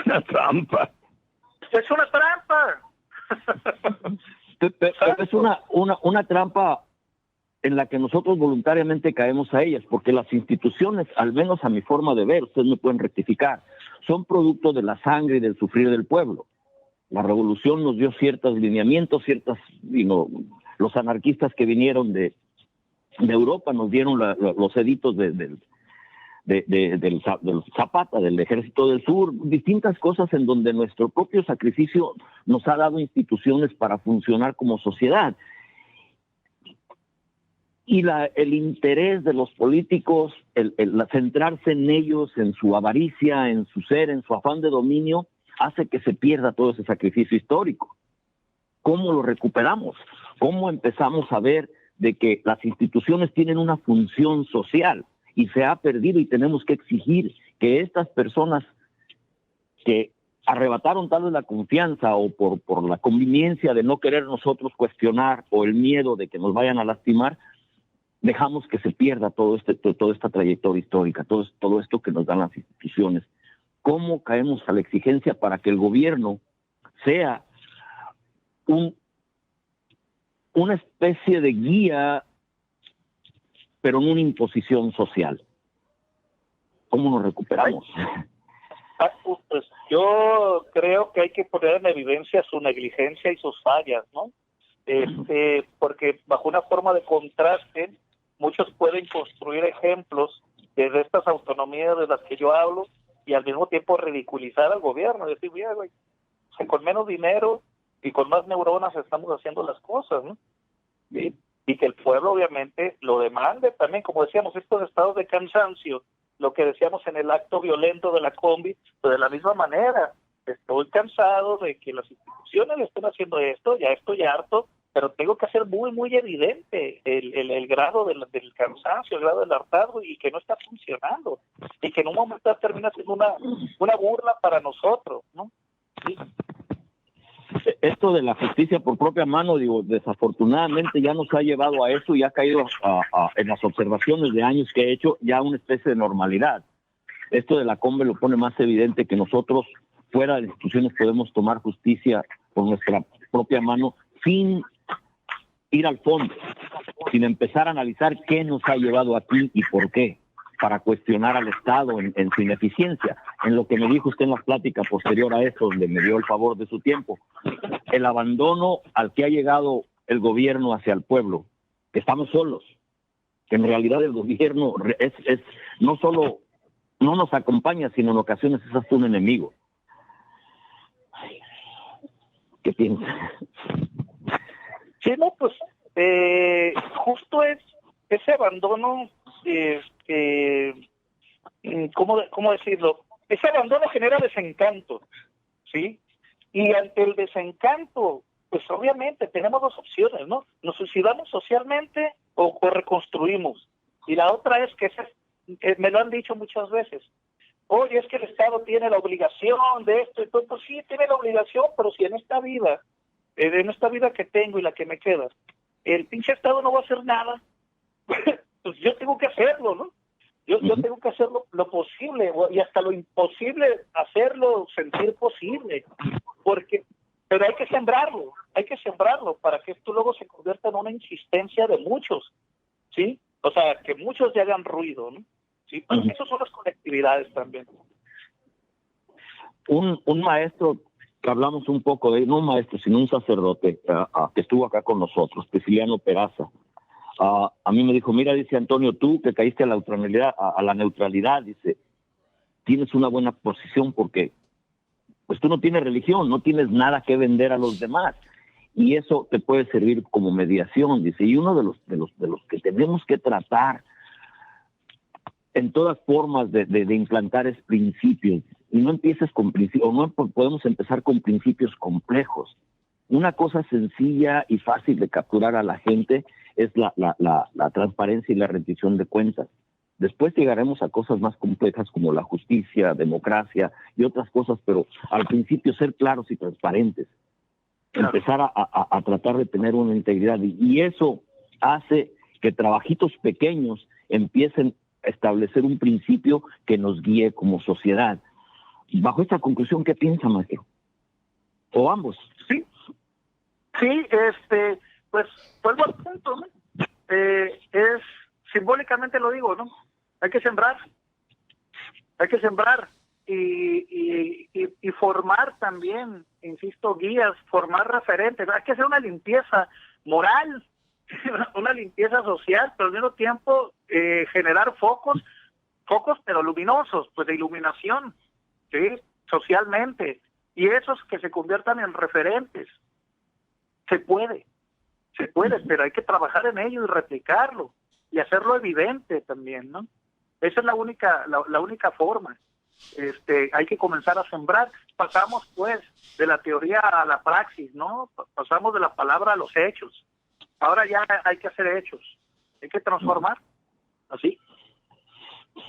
una trampa. Es una trampa. Pero es una trampa en la que nosotros voluntariamente caemos a ellas, porque las instituciones, al menos a mi forma de ver, ustedes me pueden rectificar, son producto de la sangre y del sufrir del pueblo. La revolución nos dio ciertos lineamientos, los anarquistas que vinieron de Europa nos dieron los editos del Zapata, del Ejército del Sur, distintas cosas en donde nuestro propio sacrificio nos ha dado instituciones para funcionar como sociedad. Y el interés de los políticos, el centrarse en ellos, en su avaricia, en su ser, en su afán de dominio, hace que se pierda todo ese sacrificio histórico. ¿Cómo lo recuperamos? ¿Cómo empezamos a ver de que las instituciones tienen una función social y se ha perdido, y tenemos que exigir que estas personas que arrebataron tal vez la confianza o por la conveniencia de no querer nosotros cuestionar o el miedo de que nos vayan a lastimar, dejamos que se pierda toda esta trayectoria histórica, todo esto que nos dan las instituciones? ¿Cómo caemos a la exigencia para que el gobierno sea una especie de guía, pero no una imposición social? ¿Cómo nos recuperamos? Pues yo creo que hay que poner en evidencia su negligencia y sus fallas, ¿no? Porque bajo una forma de contraste, muchos pueden construir ejemplos de estas autonomías de las que yo hablo y al mismo tiempo ridiculizar al gobierno, decir, mira, güey, o sea, con menos dinero y con más neuronas estamos haciendo las cosas, ¿no? Y que el pueblo obviamente lo demande también, como decíamos, estos estados de cansancio, lo que decíamos en el acto violento de la combi, pues de la misma manera, estoy cansado de que las instituciones estén haciendo esto, ya estoy harto, pero tengo que hacer muy, muy evidente el grado del cansancio, el grado del hartazgo, y que no está funcionando, y que en un momento termina siendo una burla para nosotros, ¿no? Sí. Esto de la justicia por propia mano, digo, desafortunadamente ya nos ha llevado a eso y ha caído en las observaciones de años que he hecho ya una especie de normalidad. Esto de la COMBE lo pone más evidente, que nosotros fuera de instituciones podemos tomar justicia por nuestra propia mano sin ir al fondo, sin empezar a analizar qué nos ha llevado aquí y por qué, para cuestionar al Estado en su ineficiencia. En lo que me dijo usted en la plática posterior a eso, donde me dio el favor de su tiempo, el abandono al que ha llegado el gobierno hacia el pueblo, que estamos solos, que en realidad el gobierno no solo no nos acompaña, sino en ocasiones es hasta un enemigo. ¿Qué piensa? Sí, no, pues justo es ese abandono, ¿cómo decirlo? Ese abandono genera desencanto, ¿sí? Y ante el desencanto, pues obviamente tenemos dos opciones, ¿no? Nos suicidamos socialmente o reconstruimos. Y la otra es que me lo han dicho muchas veces. Oye, es que el Estado tiene la obligación de esto y todo. Pues sí, tiene la obligación, pero si en esta vida que tengo y la que me queda, el pinche Estado no va a hacer nada, pues yo tengo que hacerlo, ¿no? Yo tengo que hacer lo posible y hasta lo imposible, hacerlo sentir posible, pero hay que sembrarlo para que esto luego se convierta en una insistencia de muchos, ¿sí? O sea, que muchos ya hagan ruido, ¿no? Sí, eso son las colectividades también. Un maestro, que hablamos un poco de, no un maestro, sino un sacerdote que estuvo acá con nosotros, Prisciliano Peraza, a mí me dijo, mira, dice Antonio, tú que caíste a la neutralidad, dice, tienes una buena posición porque pues tú no tienes religión, no tienes nada que vender a los demás, y eso te puede servir como mediación, dice, y uno de los que tenemos que tratar en todas formas de implantar es principios, y no empieces con principios, no podemos empezar con principios complejos. Una cosa sencilla y fácil de capturar a la gente es la transparencia y la rendición de cuentas. Después llegaremos a cosas más complejas como la justicia, democracia y otras cosas, pero al principio ser claros y transparentes. Claro. Empezar a tratar de tener una integridad, y eso hace que trabajitos pequeños empiecen a establecer un principio que nos guíe como sociedad. Bajo esta conclusión, ¿qué piensa, maestro? O ambos. Sí, pues vuelvo al punto, ¿no? Es simbólicamente lo digo, ¿no? Hay que sembrar y formar también, insisto, guías, formar referentes. Hay que hacer una limpieza moral, una limpieza social, pero al mismo tiempo generar focos focos pero luminosos, pues de iluminación, ¿sí? Socialmente, y esos que se conviertan en referentes. Se puede, pero hay que trabajar en ello y replicarlo y hacerlo evidente también, ¿no? Esa es la única forma. Hay que comenzar a sembrar. Pasamos pues de la teoría a la praxis, ¿no? Pasamos de la palabra a los hechos. Ahora ya hay que hacer hechos, hay que transformar, así.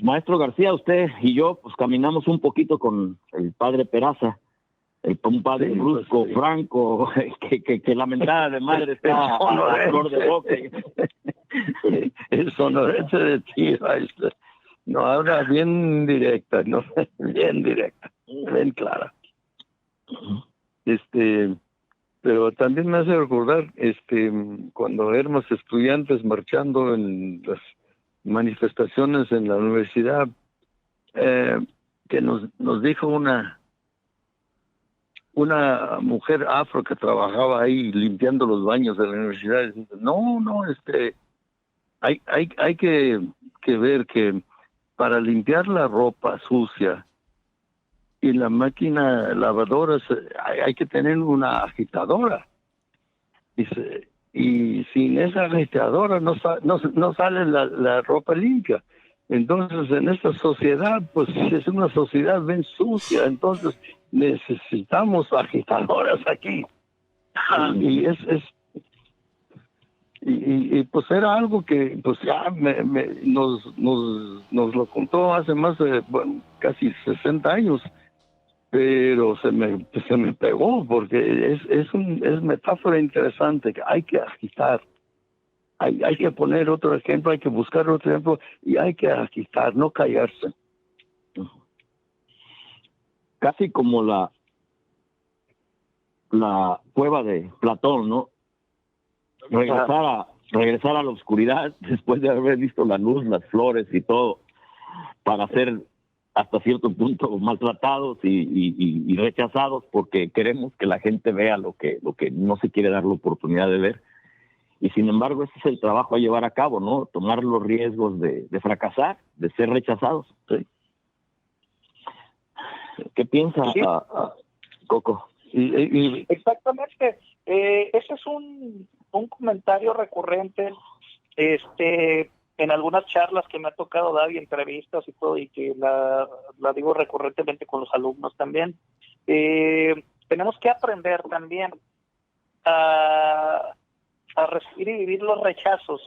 Maestro García, usted y yo pues caminamos un poquito con el padre Peraza, un padre brusco, sí, franco, que lamentada de madre está a flor de boca. El sonorense de ti, maestro. No, ahora bien directa, ¿no? Bien directa, bien clara. Pero también me hace recordar, cuando éramos estudiantes marchando en las manifestaciones en la universidad, que nos dijo una mujer afro que trabajaba ahí limpiando los baños de la universidad, hay que ver que para limpiar la ropa sucia y la máquina lavadora hay que tener una agitadora. Y sin esa agitadora no sale la ropa limpia. Entonces, en esta sociedad, pues es una sociedad bien sucia, entonces necesitamos agitadoras aquí. Y pues era algo que pues ya nos lo contó hace más de casi 60 años, pero se me pegó porque es metáfora interesante, que hay que agitar, hay que poner otro ejemplo, hay que buscar otro ejemplo y hay que agitar, no callarse. Casi como la cueva de Platón, ¿no? Regresar a la oscuridad después de haber visto la luz, las flores y todo, para ser hasta cierto punto maltratados y rechazados porque queremos que la gente vea lo que no se quiere dar la oportunidad de ver. Y sin embargo, ese es el trabajo a llevar a cabo, ¿no? Tomar los riesgos de fracasar, de ser rechazados. ¿Sí? ¿Qué piensa, sí, Coco? Exactamente. Ese es un comentario recurrente en algunas charlas que me ha tocado dar y entrevistas y todo, y que la digo recurrentemente con los alumnos también. Tenemos que aprender también a recibir y vivir los rechazos,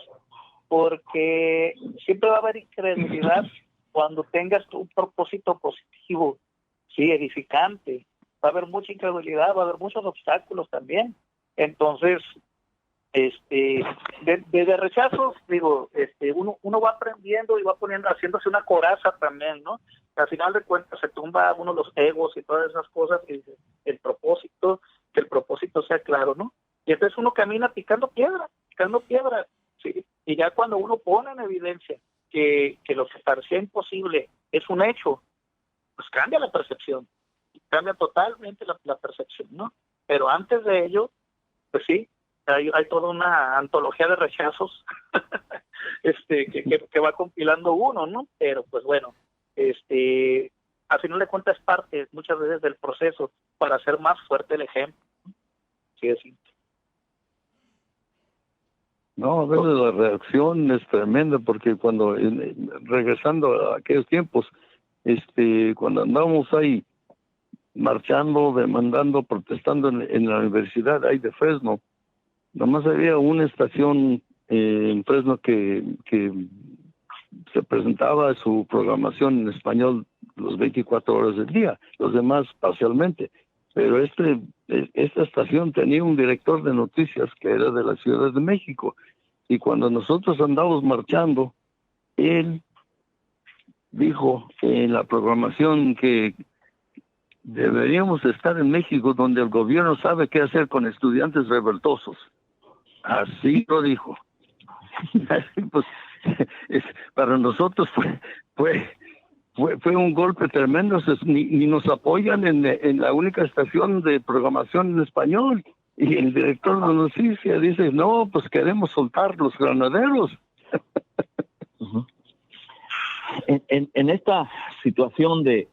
porque siempre va a haber incredulidad cuando tengas un propósito positivo, sí, edificante. Va a haber mucha incredulidad, va a haber muchos obstáculos también. Entonces, de rechazos, digo, uno va aprendiendo y va haciéndose una coraza también, ¿no? Al final de cuentas se tumba uno los egos y todas esas cosas, y dice, que el propósito sea claro, ¿no? Y entonces uno camina picando piedra, ¿sí? Y ya cuando uno pone en evidencia que lo que parecía imposible es un hecho, pues cambia la percepción, cambia totalmente la percepción, ¿no? Pero antes de ello, pues sí, hay toda una antología de rechazos que va compilando uno, ¿no? Pero pues bueno, al final de cuentas es parte muchas veces del proceso para hacer más fuerte el ejemplo, ¿no? Sí, es simple. No, a veces la reacción es tremenda, porque cuando, regresando a aquellos tiempos, cuando andábamos ahí marchando, demandando, protestando en la universidad ahí de Fresno, nomás había una estación en Fresno que se presentaba su programación en español los 24 horas del día, los demás parcialmente. Pero esta estación tenía un director de noticias que era de la Ciudad de México, y cuando nosotros andábamos marchando, él dijo en la programación que deberíamos estar en México, donde el gobierno sabe qué hacer con estudiantes revoltosos. Así lo dijo. Pues, para nosotros fue un golpe tremendo. Ni nos apoyan en la única estación de programación en español. Y el director de noticias dice, no, pues queremos soltar los granaderos. En esta situación de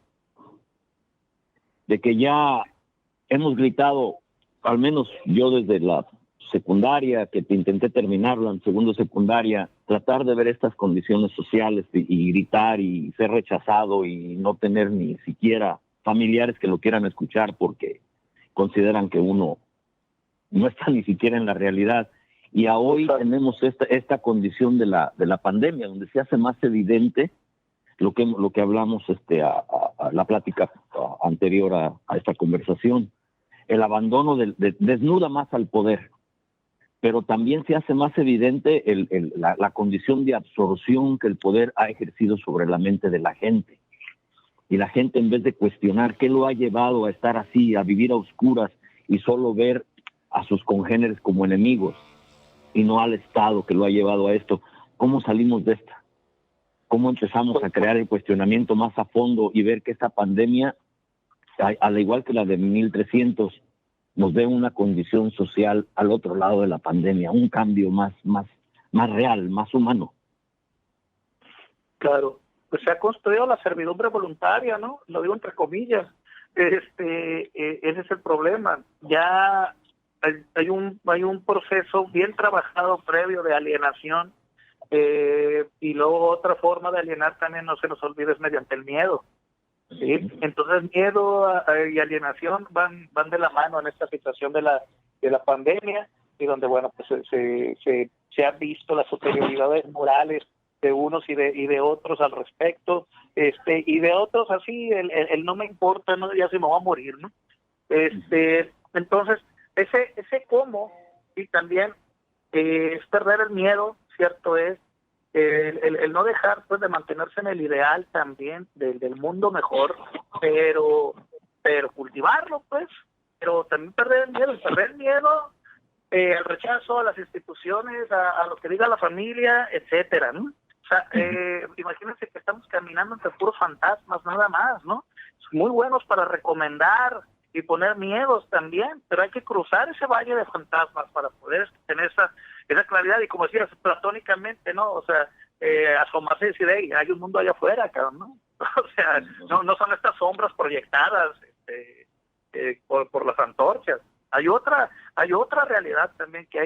que ya hemos gritado, al menos yo desde la secundaria, que intenté terminarla en segundo secundaria, tratar de ver estas condiciones sociales y gritar y ser rechazado y no tener ni siquiera familiares que lo quieran escuchar porque consideran que uno no está ni siquiera en la realidad. Y a hoy tenemos esta condición de la pandemia, donde se hace más evidente lo que hablamos a la plática anterior a esta conversación. El abandono desnuda más al poder, pero también se hace más evidente la condición de absorción que el poder ha ejercido sobre la mente de la gente. Y la gente, en vez de cuestionar qué lo ha llevado a estar así, a vivir a oscuras y solo ver a sus congéneres como enemigos y no al Estado que lo ha llevado a esto, ¿cómo salimos de esta? ¿Cómo empezamos a crear el cuestionamiento más a fondo y ver que esta pandemia, al igual que la de 1300, nos dé una condición social al otro lado de la pandemia, un cambio más real, más humano? Claro, pues se ha construido la servidumbre voluntaria, ¿no? Lo digo entre comillas. Ese es el problema. Ya hay un proceso bien trabajado previo de alienación, y luego otra forma de alienar también, no se nos olvide, es mediante el miedo. ¿Sí? Entonces miedo y alienación van de la mano en esta situación de la pandemia, y donde bueno pues se han visto las superioridades morales de unos y de otros al respecto, y de otros así el no me importa, no, ya se me va a morir, ¿no? Entonces ese cómo, y también es perder el miedo, cierto es, el no dejar pues de mantenerse en el ideal también del mundo mejor, pero cultivarlo pues, pero también perder el miedo, el rechazo a las instituciones, a lo que diga la familia, etcétera, ¿no? O sea, imagínense que estamos caminando entre puros fantasmas nada más, ¿no? Muy buenos para recomendar y poner miedos también, pero hay que cruzar ese valle de fantasmas para poder tener esa claridad, y como decías, platónicamente, ¿no? O sea, asomarse y decir, hey, hay un mundo allá afuera, cabrón, ¿no? O sea, no son estas sombras proyectadas por las antorchas. Hay otra realidad también que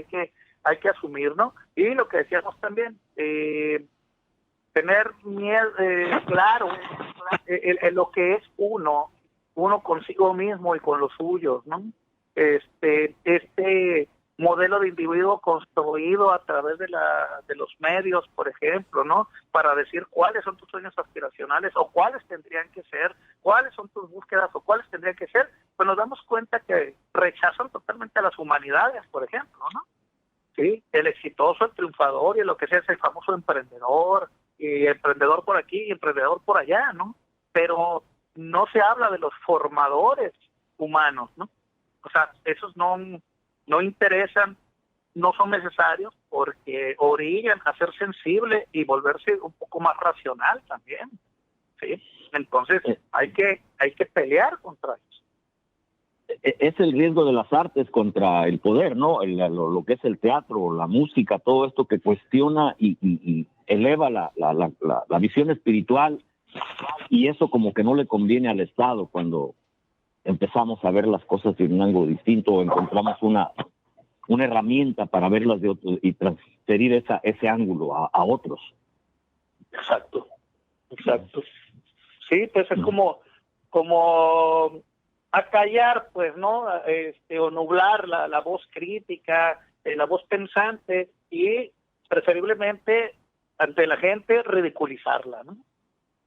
hay que asumir, ¿no? Y lo que decíamos también, tener miedo, claro, en lo que es uno consigo mismo y con los suyos, ¿no? Este modelo de individuo construido a través de los medios, por ejemplo, ¿no? Para decir cuáles son tus sueños aspiracionales o cuáles tendrían que ser, cuáles son tus búsquedas o cuáles tendrían que ser, pues nos damos cuenta que rechazan totalmente a las humanidades, por ejemplo, ¿no? Sí, el exitoso, el triunfador y lo que sea, es el famoso emprendedor, y emprendedor por aquí y emprendedor por allá, ¿no? Pero no se habla de los formadores humanos, ¿no? O sea, esos no interesan, no son necesarios, porque orillan a ser sensible y volverse un poco más racional también, ¿sí? Entonces hay que pelear contra eso. Es el riesgo de las artes contra el poder, ¿no? Lo que es el teatro, la música, todo esto que cuestiona y eleva la visión espiritual, y eso como que no le conviene al Estado cuando empezamos a ver las cosas de un ángulo distinto, o encontramos una herramienta para verlas de otro y transferir ese ángulo a otros. Exacto. Sí, pues es como acallar, pues, ¿no? O nublar la voz crítica, la voz pensante, y preferiblemente ante la gente ridiculizarla, ¿no?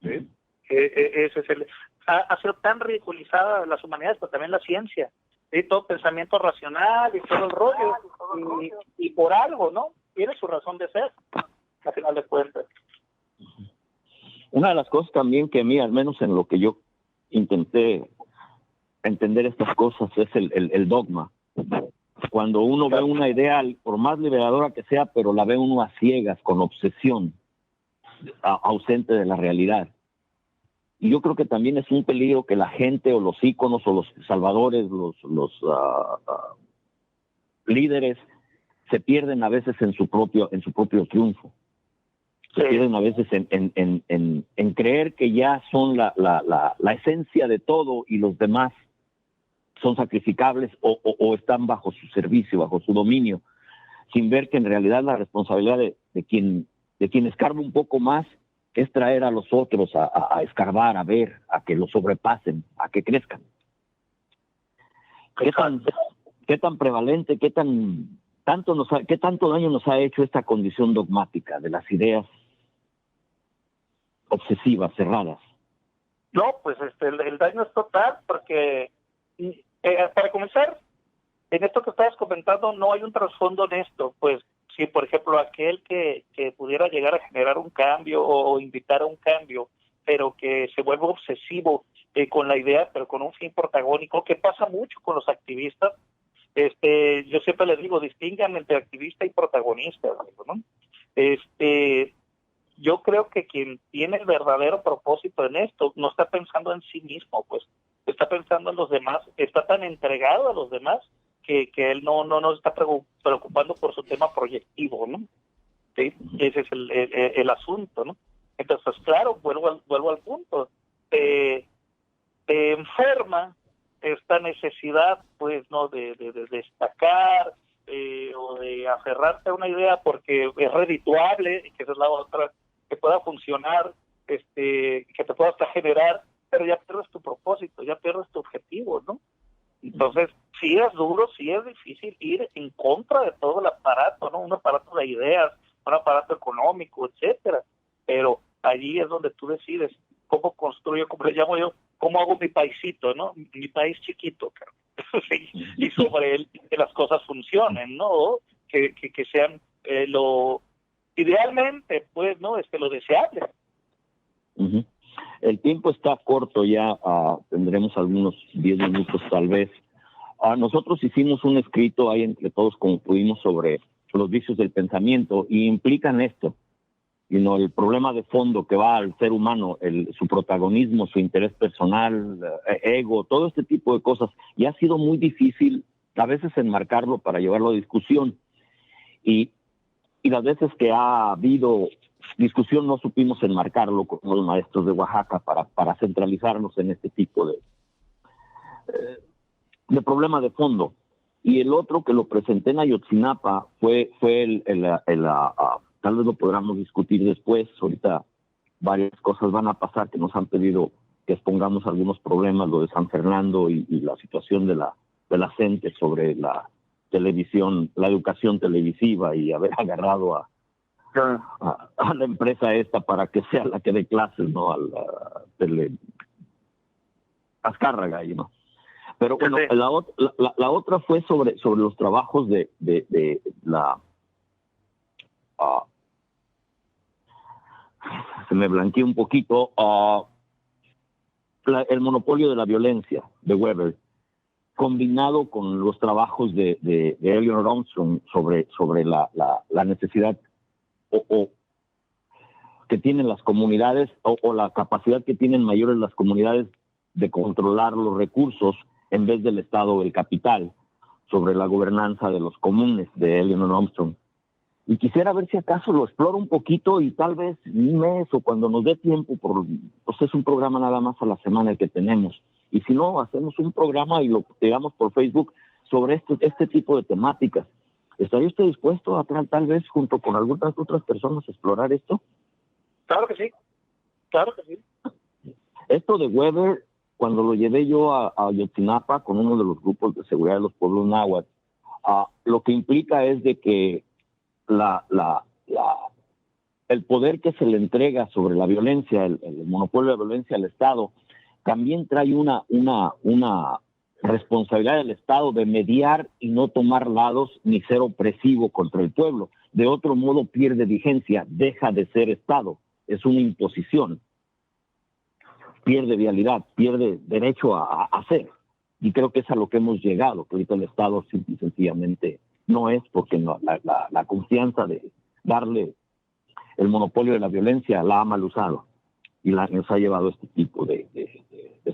Sí. Ese es ha sido tan ridiculizada las humanidades, pero también la ciencia, ¿sí? Todo pensamiento racional y todo el rollo, y por algo, ¿no? Tiene su razón de ser, al final de cuentas. Una de las cosas también que a mí, al menos en lo que yo intenté entender estas cosas, es el dogma. Cuando uno ve una idea, por más liberadora que sea, pero la ve uno a ciegas, con obsesión, ausente de la realidad. Y yo creo que también es un peligro que la gente, o los íconos, o los salvadores, los líderes, se pierden a veces en su propio triunfo. Se pierden a veces en creer que ya son la esencia de todo y los demás son sacrificables o están bajo su servicio, bajo su dominio, sin ver que en realidad la responsabilidad de quien escarba un poco más es traer a los otros a escarbar, a ver, a que lo sobrepasen, a que crezcan. ¿Qué tan prevalente, qué tanto daño nos ha hecho esta condición dogmática de las ideas obsesivas, cerradas? No, pues el daño es total, porque para comenzar, en esto que estabas comentando no hay un trasfondo honesto. Pues si por ejemplo aquel que pudiera llegar a generar un cambio o invitar a un cambio, pero que se vuelve obsesivo con la idea, pero con un fin protagónico, que pasa mucho con los activistas. Yo siempre les digo, distingan entre activista y protagonista, ¿no? Yo creo que quien tiene el verdadero propósito en esto no está pensando en sí mismo, pues está pensando en los demás, está tan entregado a los demás que él no está preocupando por su tema proyectivo, ¿no? ¿Sí? Ese es el asunto, ¿no? Entonces, claro, vuelvo al punto. Te enferma esta necesidad, pues, ¿no? De destacar o de aferrarte a una idea porque es redituable, y que esa es la otra, que pueda funcionar, que te pueda hasta generar, pero ya pierdes tu propósito, ya pierdes tu objetivo, ¿no? Entonces, sí es duro, sí es difícil ir en contra de todo el aparato, ¿no? Un aparato de ideas, un aparato económico, etcétera. Pero allí es donde tú decides cómo construyo, como le llamo yo, cómo hago mi paisito, ¿no? Mi país chiquito, sí, y sobre él que las cosas funcionen, ¿no? Que sean lo idealmente, pues, ¿no? Lo deseable. Uh-huh. El tiempo está corto ya, tendremos algunos 10 minutos tal vez. Nosotros hicimos un escrito ahí entre todos como pudimos sobre los vicios del pensamiento y implican esto, el problema de fondo que va al ser humano, su protagonismo, su interés personal, ego, todo este tipo de cosas, y ha sido muy difícil a veces enmarcarlo para llevarlo a discusión, y las veces que ha habido discusión no supimos enmarcarlo con los maestros de Oaxaca para centralizarnos en este tipo de problema de fondo. Y el otro que lo presenté en Ayotzinapa fue tal vez lo podamos discutir después. Ahorita varias cosas van a pasar que nos han pedido que expongamos algunos problemas, lo de San Fernando y la situación de la gente sobre la televisión, la educación televisiva y haber agarrado a la empresa esta para que sea la que dé clases, ¿no? A la Azcárraga, ¿no? Pero bueno, la otra fue sobre los trabajos de la... se me blanqueó un poquito. El monopolio de la violencia de Weber, combinado con los trabajos de Eleanor Armstrong sobre la necesidad o que tienen las comunidades o la capacidad que tienen mayores las comunidades de controlar los recursos en vez del Estado o el capital, sobre la gobernanza de los comunes de Eleanor Armstrong. Y quisiera ver si acaso lo exploro un poquito y tal vez un mes o cuando nos dé tiempo, pues es un programa nada más a la semana el que tenemos. Y si no, hacemos un programa y lo tiramos por Facebook sobre este tipo de temáticas. ¿Estaría usted dispuesto a tal vez junto con algunas otras personas explorar esto? Claro que sí, claro que sí. Esto de Weber, cuando lo llevé yo a Ayotzinapa con uno de los grupos de seguridad de los pueblos náhuatl, lo que implica es de que el poder que se le entrega sobre la violencia, el monopolio de la violencia al Estado, también trae una responsabilidad del Estado de mediar y no tomar lados ni ser opresivo contra el pueblo. De otro modo pierde vigencia, deja de ser Estado, es una imposición, pierde vialidad, pierde derecho a hacer. Y creo que es a lo que hemos llegado, que ahorita el Estado simple y sencillamente no es, porque no, la confianza de darle el monopolio de la violencia la ha mal usado y nos ha llevado a este tipo de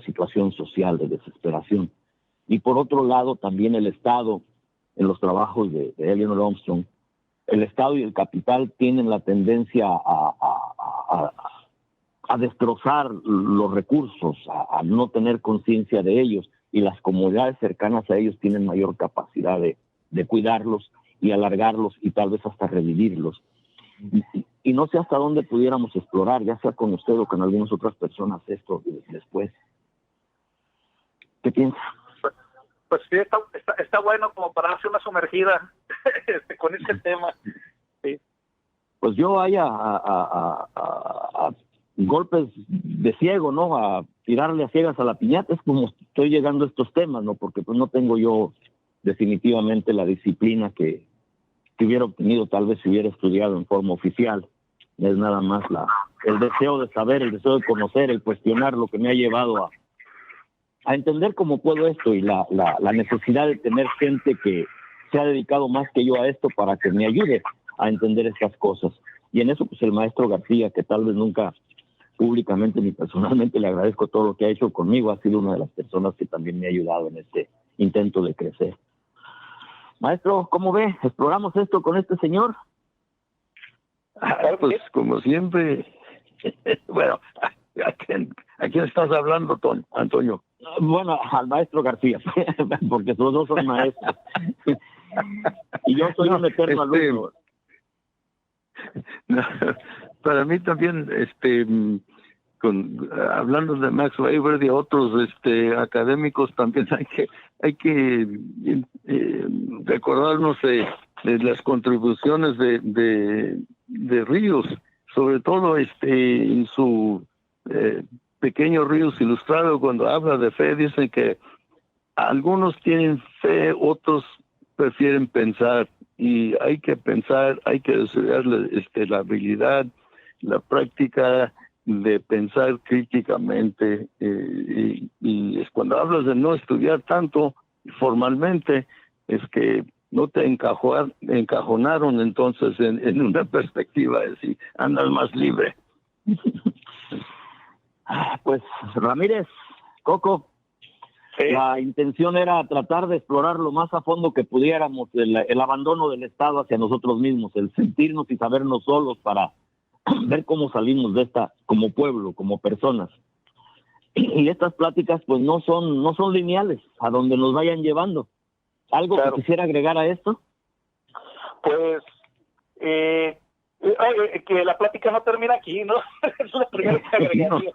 situación social, de desesperación. Y por otro lado, también el Estado, en los trabajos de Eleanor Armstrong, el Estado y el capital tienen la tendencia a destrozar los recursos, a no tener conciencia de ellos, y las comunidades cercanas a ellos tienen mayor capacidad de cuidarlos y alargarlos y tal vez hasta revivirlos. Y no sé hasta dónde pudiéramos explorar, ya sea con usted o con algunas otras personas, esto después. ¿Qué piensa? Pues sí, está bueno como para hacer una sumergida con este tema. Sí. Pues yo vaya a golpes de ciego, ¿no? A tirarle a ciegas a la piñata, es como estoy llegando a estos temas, ¿no? Porque pues no tengo yo definitivamente la disciplina que hubiera obtenido tal vez si hubiera estudiado en forma oficial. Es nada más el deseo de saber, el deseo de conocer, el cuestionar lo que me ha llevado a entender cómo puedo esto, y la necesidad de tener gente que se ha dedicado más que yo a esto para que me ayude a entender estas cosas. Y en eso pues el maestro García, que tal vez nunca públicamente ni personalmente le agradezco todo lo que ha hecho conmigo, ha sido una de las personas que también me ha ayudado en este intento de crecer. Maestro, ¿cómo ve? ¿Exploramos esto con este señor? Pues como siempre. Bueno, ¿a quién estás hablando, Antonio? Bueno, al maestro García, porque los dos son maestros. Y yo soy un eterno alumno. No, para mí también, hablando de Max Weber y de otros académicos, también hay que recordarnos de las contribuciones de Ríos, sobre todo en su pequeño Ríos Ilustrado, cuando habla de fe, dicen que algunos tienen fe, otros prefieren pensar, y hay que pensar, hay que desarrollar la habilidad, la práctica de pensar críticamente, y es cuando hablas de no estudiar tanto formalmente, es que no te encajonaron entonces en una perspectiva de si andas más libre. Pues Ramírez, Coco, Sí. La intención era tratar de explorar lo más a fondo que pudiéramos el abandono del Estado hacia nosotros mismos, el sentirnos y sabernos solos para ver cómo salimos de esta como pueblo, como personas. Y estas pláticas pues no son lineales, a donde nos vayan llevando. ¿Algo Claro. que quisiera agregar a esto? Pues que la plática no termina aquí, ¿no? Es lo primero que agregaría.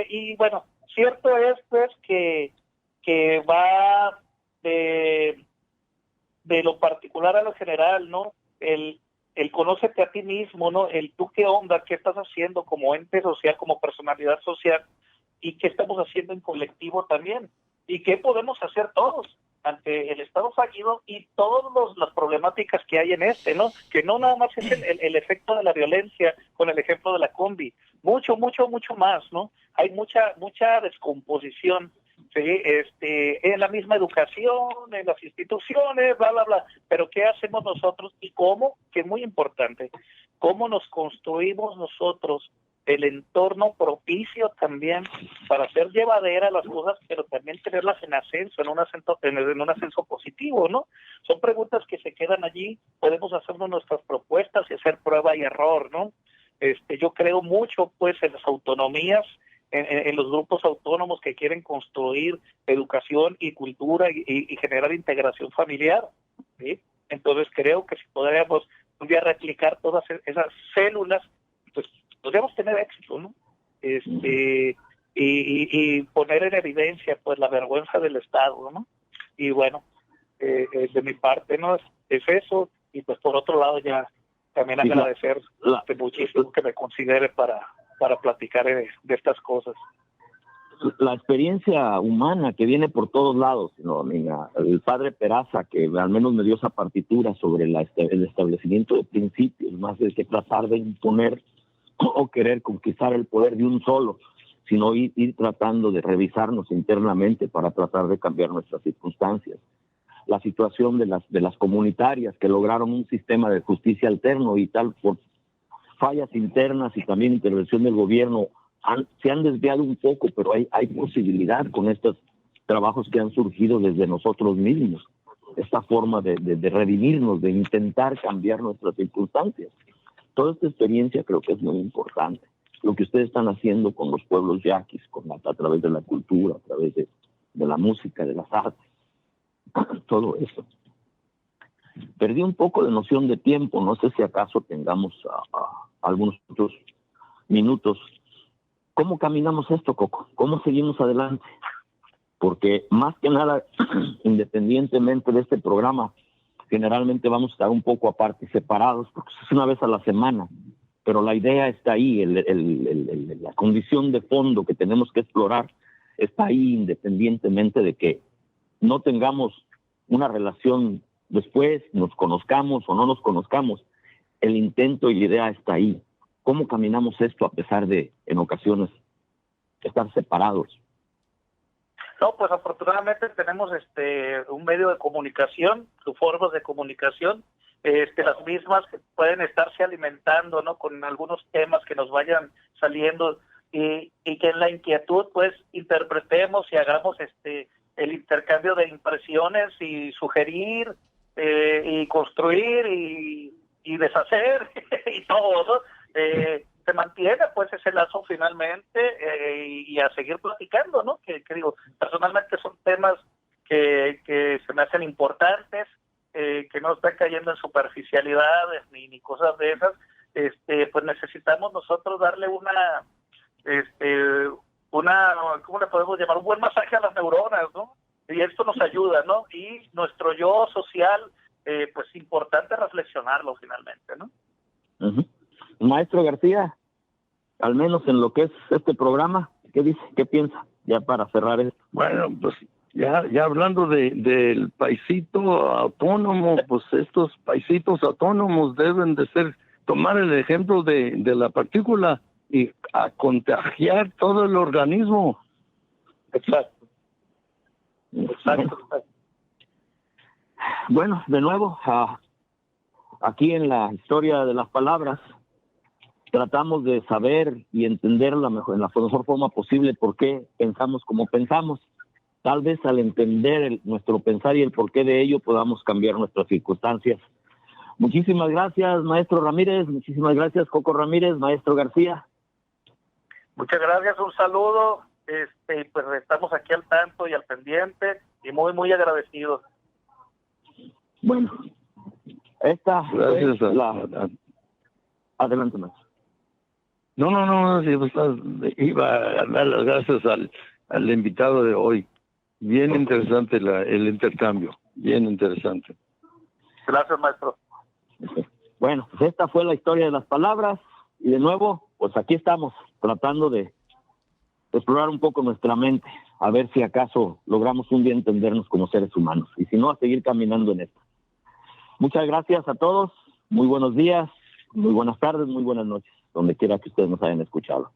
Y bueno, cierto es pues que va de lo particular a lo general, ¿no? El conócete a ti mismo, ¿no? El tú qué onda, qué estás haciendo como ente social, como personalidad social, y qué estamos haciendo en colectivo también, y qué podemos hacer todos ante el Estado fallido y todas las problemáticas que hay en ¿no? Que no nada más es el efecto de la violencia con el ejemplo de la combi, mucho más, ¿no? Hay mucha descomposición, ¿sí? En la misma educación, en las instituciones, bla, bla, bla, pero ¿qué hacemos nosotros y cómo? Que es muy importante, cómo nos construimos nosotros el entorno propicio también para hacer llevadera las cosas, pero también tenerlas en ascenso, en un ascenso positivo, ¿no? Son preguntas que se quedan allí, podemos hacernos nuestras propuestas y hacer prueba y error, ¿no? Yo creo mucho, pues, en las autonomías, en los grupos autónomos que quieren construir educación y cultura y generar integración familiar, ¿sí? Entonces creo que si podríamos un día replicar todas esas células, pues podríamos tener éxito, ¿no? Y poner en evidencia pues la vergüenza del Estado, ¿no? Y bueno, de mi parte, ¿no? Es eso, y pues por otro lado ya también agradecer muchísimo que me considere para platicar de estas cosas. La experiencia humana que viene por todos lados, ¿no? Mira, el padre Peraza, que al menos me dio esa partitura sobre el establecimiento de principios, más de que tratar de imponer o querer conquistar el poder de un solo, sino ir tratando de revisarnos internamente para tratar de cambiar nuestras circunstancias. La situación de las comunitarias que lograron un sistema de justicia alterno y tal por fallas internas y también intervención del gobierno se han desviado un poco, pero hay posibilidad con estos trabajos que han surgido desde nosotros mismos. esta forma de redimirnos, de intentar cambiar nuestras circunstancias. Toda esta experiencia creo que es muy importante. Lo que ustedes están haciendo con los pueblos yaquis, a través de la cultura, a través de la música, de las artes, todo eso. Perdí un poco de noción de tiempo, no sé si acaso tengamos algunos otros minutos. ¿Cómo caminamos esto, Coco? ¿Cómo seguimos adelante? Porque más que nada, independientemente de este programa, generalmente vamos a estar un poco aparte, separados, porque es una vez a la semana, pero la idea está ahí, la condición de fondo que tenemos que explorar está ahí, independientemente de que no tengamos una relación después, nos conozcamos o no nos conozcamos, el intento y la idea está ahí. ¿Cómo caminamos esto a pesar de, en ocasiones, estar separados? No, pues afortunadamente tenemos un medio de comunicación, formas de comunicación, las mismas que pueden estarse alimentando, ¿no? Con algunos temas que nos vayan saliendo y que en la inquietud pues interpretemos y hagamos el intercambio de impresiones y sugerir y construir y deshacer y todo, ¿no? Se mantiene pues ese lazo finalmente y a seguir platicando, ¿no? Que digo, personalmente son temas que se me hacen importantes, que no están cayendo en superficialidades ni cosas de esas. Pues necesitamos nosotros darle una ¿cómo le podemos llamar? Un buen masaje a las neuronas, ¿no? Y esto nos ayuda, ¿no? Y nuestro yo social, pues importante reflexionarlo finalmente, ¿no? Uh-huh. Maestro García, al menos en lo que es este programa, ¿qué dice? ¿Qué piensa? Ya para cerrar esto. Bueno, pues ya hablando del paisito autónomo, pues estos paisitos autónomos deben de tomar el ejemplo de la partícula y a contagiar todo el organismo. Exacto. Bueno, de nuevo, aquí en la historia de las palabras, tratamos de saber y entender en la mejor forma posible por qué pensamos como pensamos. Tal vez al entender nuestro pensar y el porqué de ello podamos cambiar nuestras circunstancias. Muchísimas gracias, maestro Ramírez. Muchísimas gracias, Coco Ramírez, maestro García. Muchas gracias, un saludo. Pues estamos aquí al tanto y al pendiente y muy, muy agradecidos. Bueno, gracias. Adelante, maestro. No, sí, pues, iba a dar las gracias al invitado de hoy. Bien interesante el intercambio, bien interesante. Gracias, maestro. Bueno, pues esta fue la historia de las palabras y de nuevo, pues aquí estamos tratando de explorar un poco nuestra mente, a ver si acaso logramos un día entendernos como seres humanos y si no, a seguir caminando en esto. Muchas gracias a todos, muy buenos días, muy buenas tardes, muy buenas noches, donde quiera que ustedes nos hayan escuchado.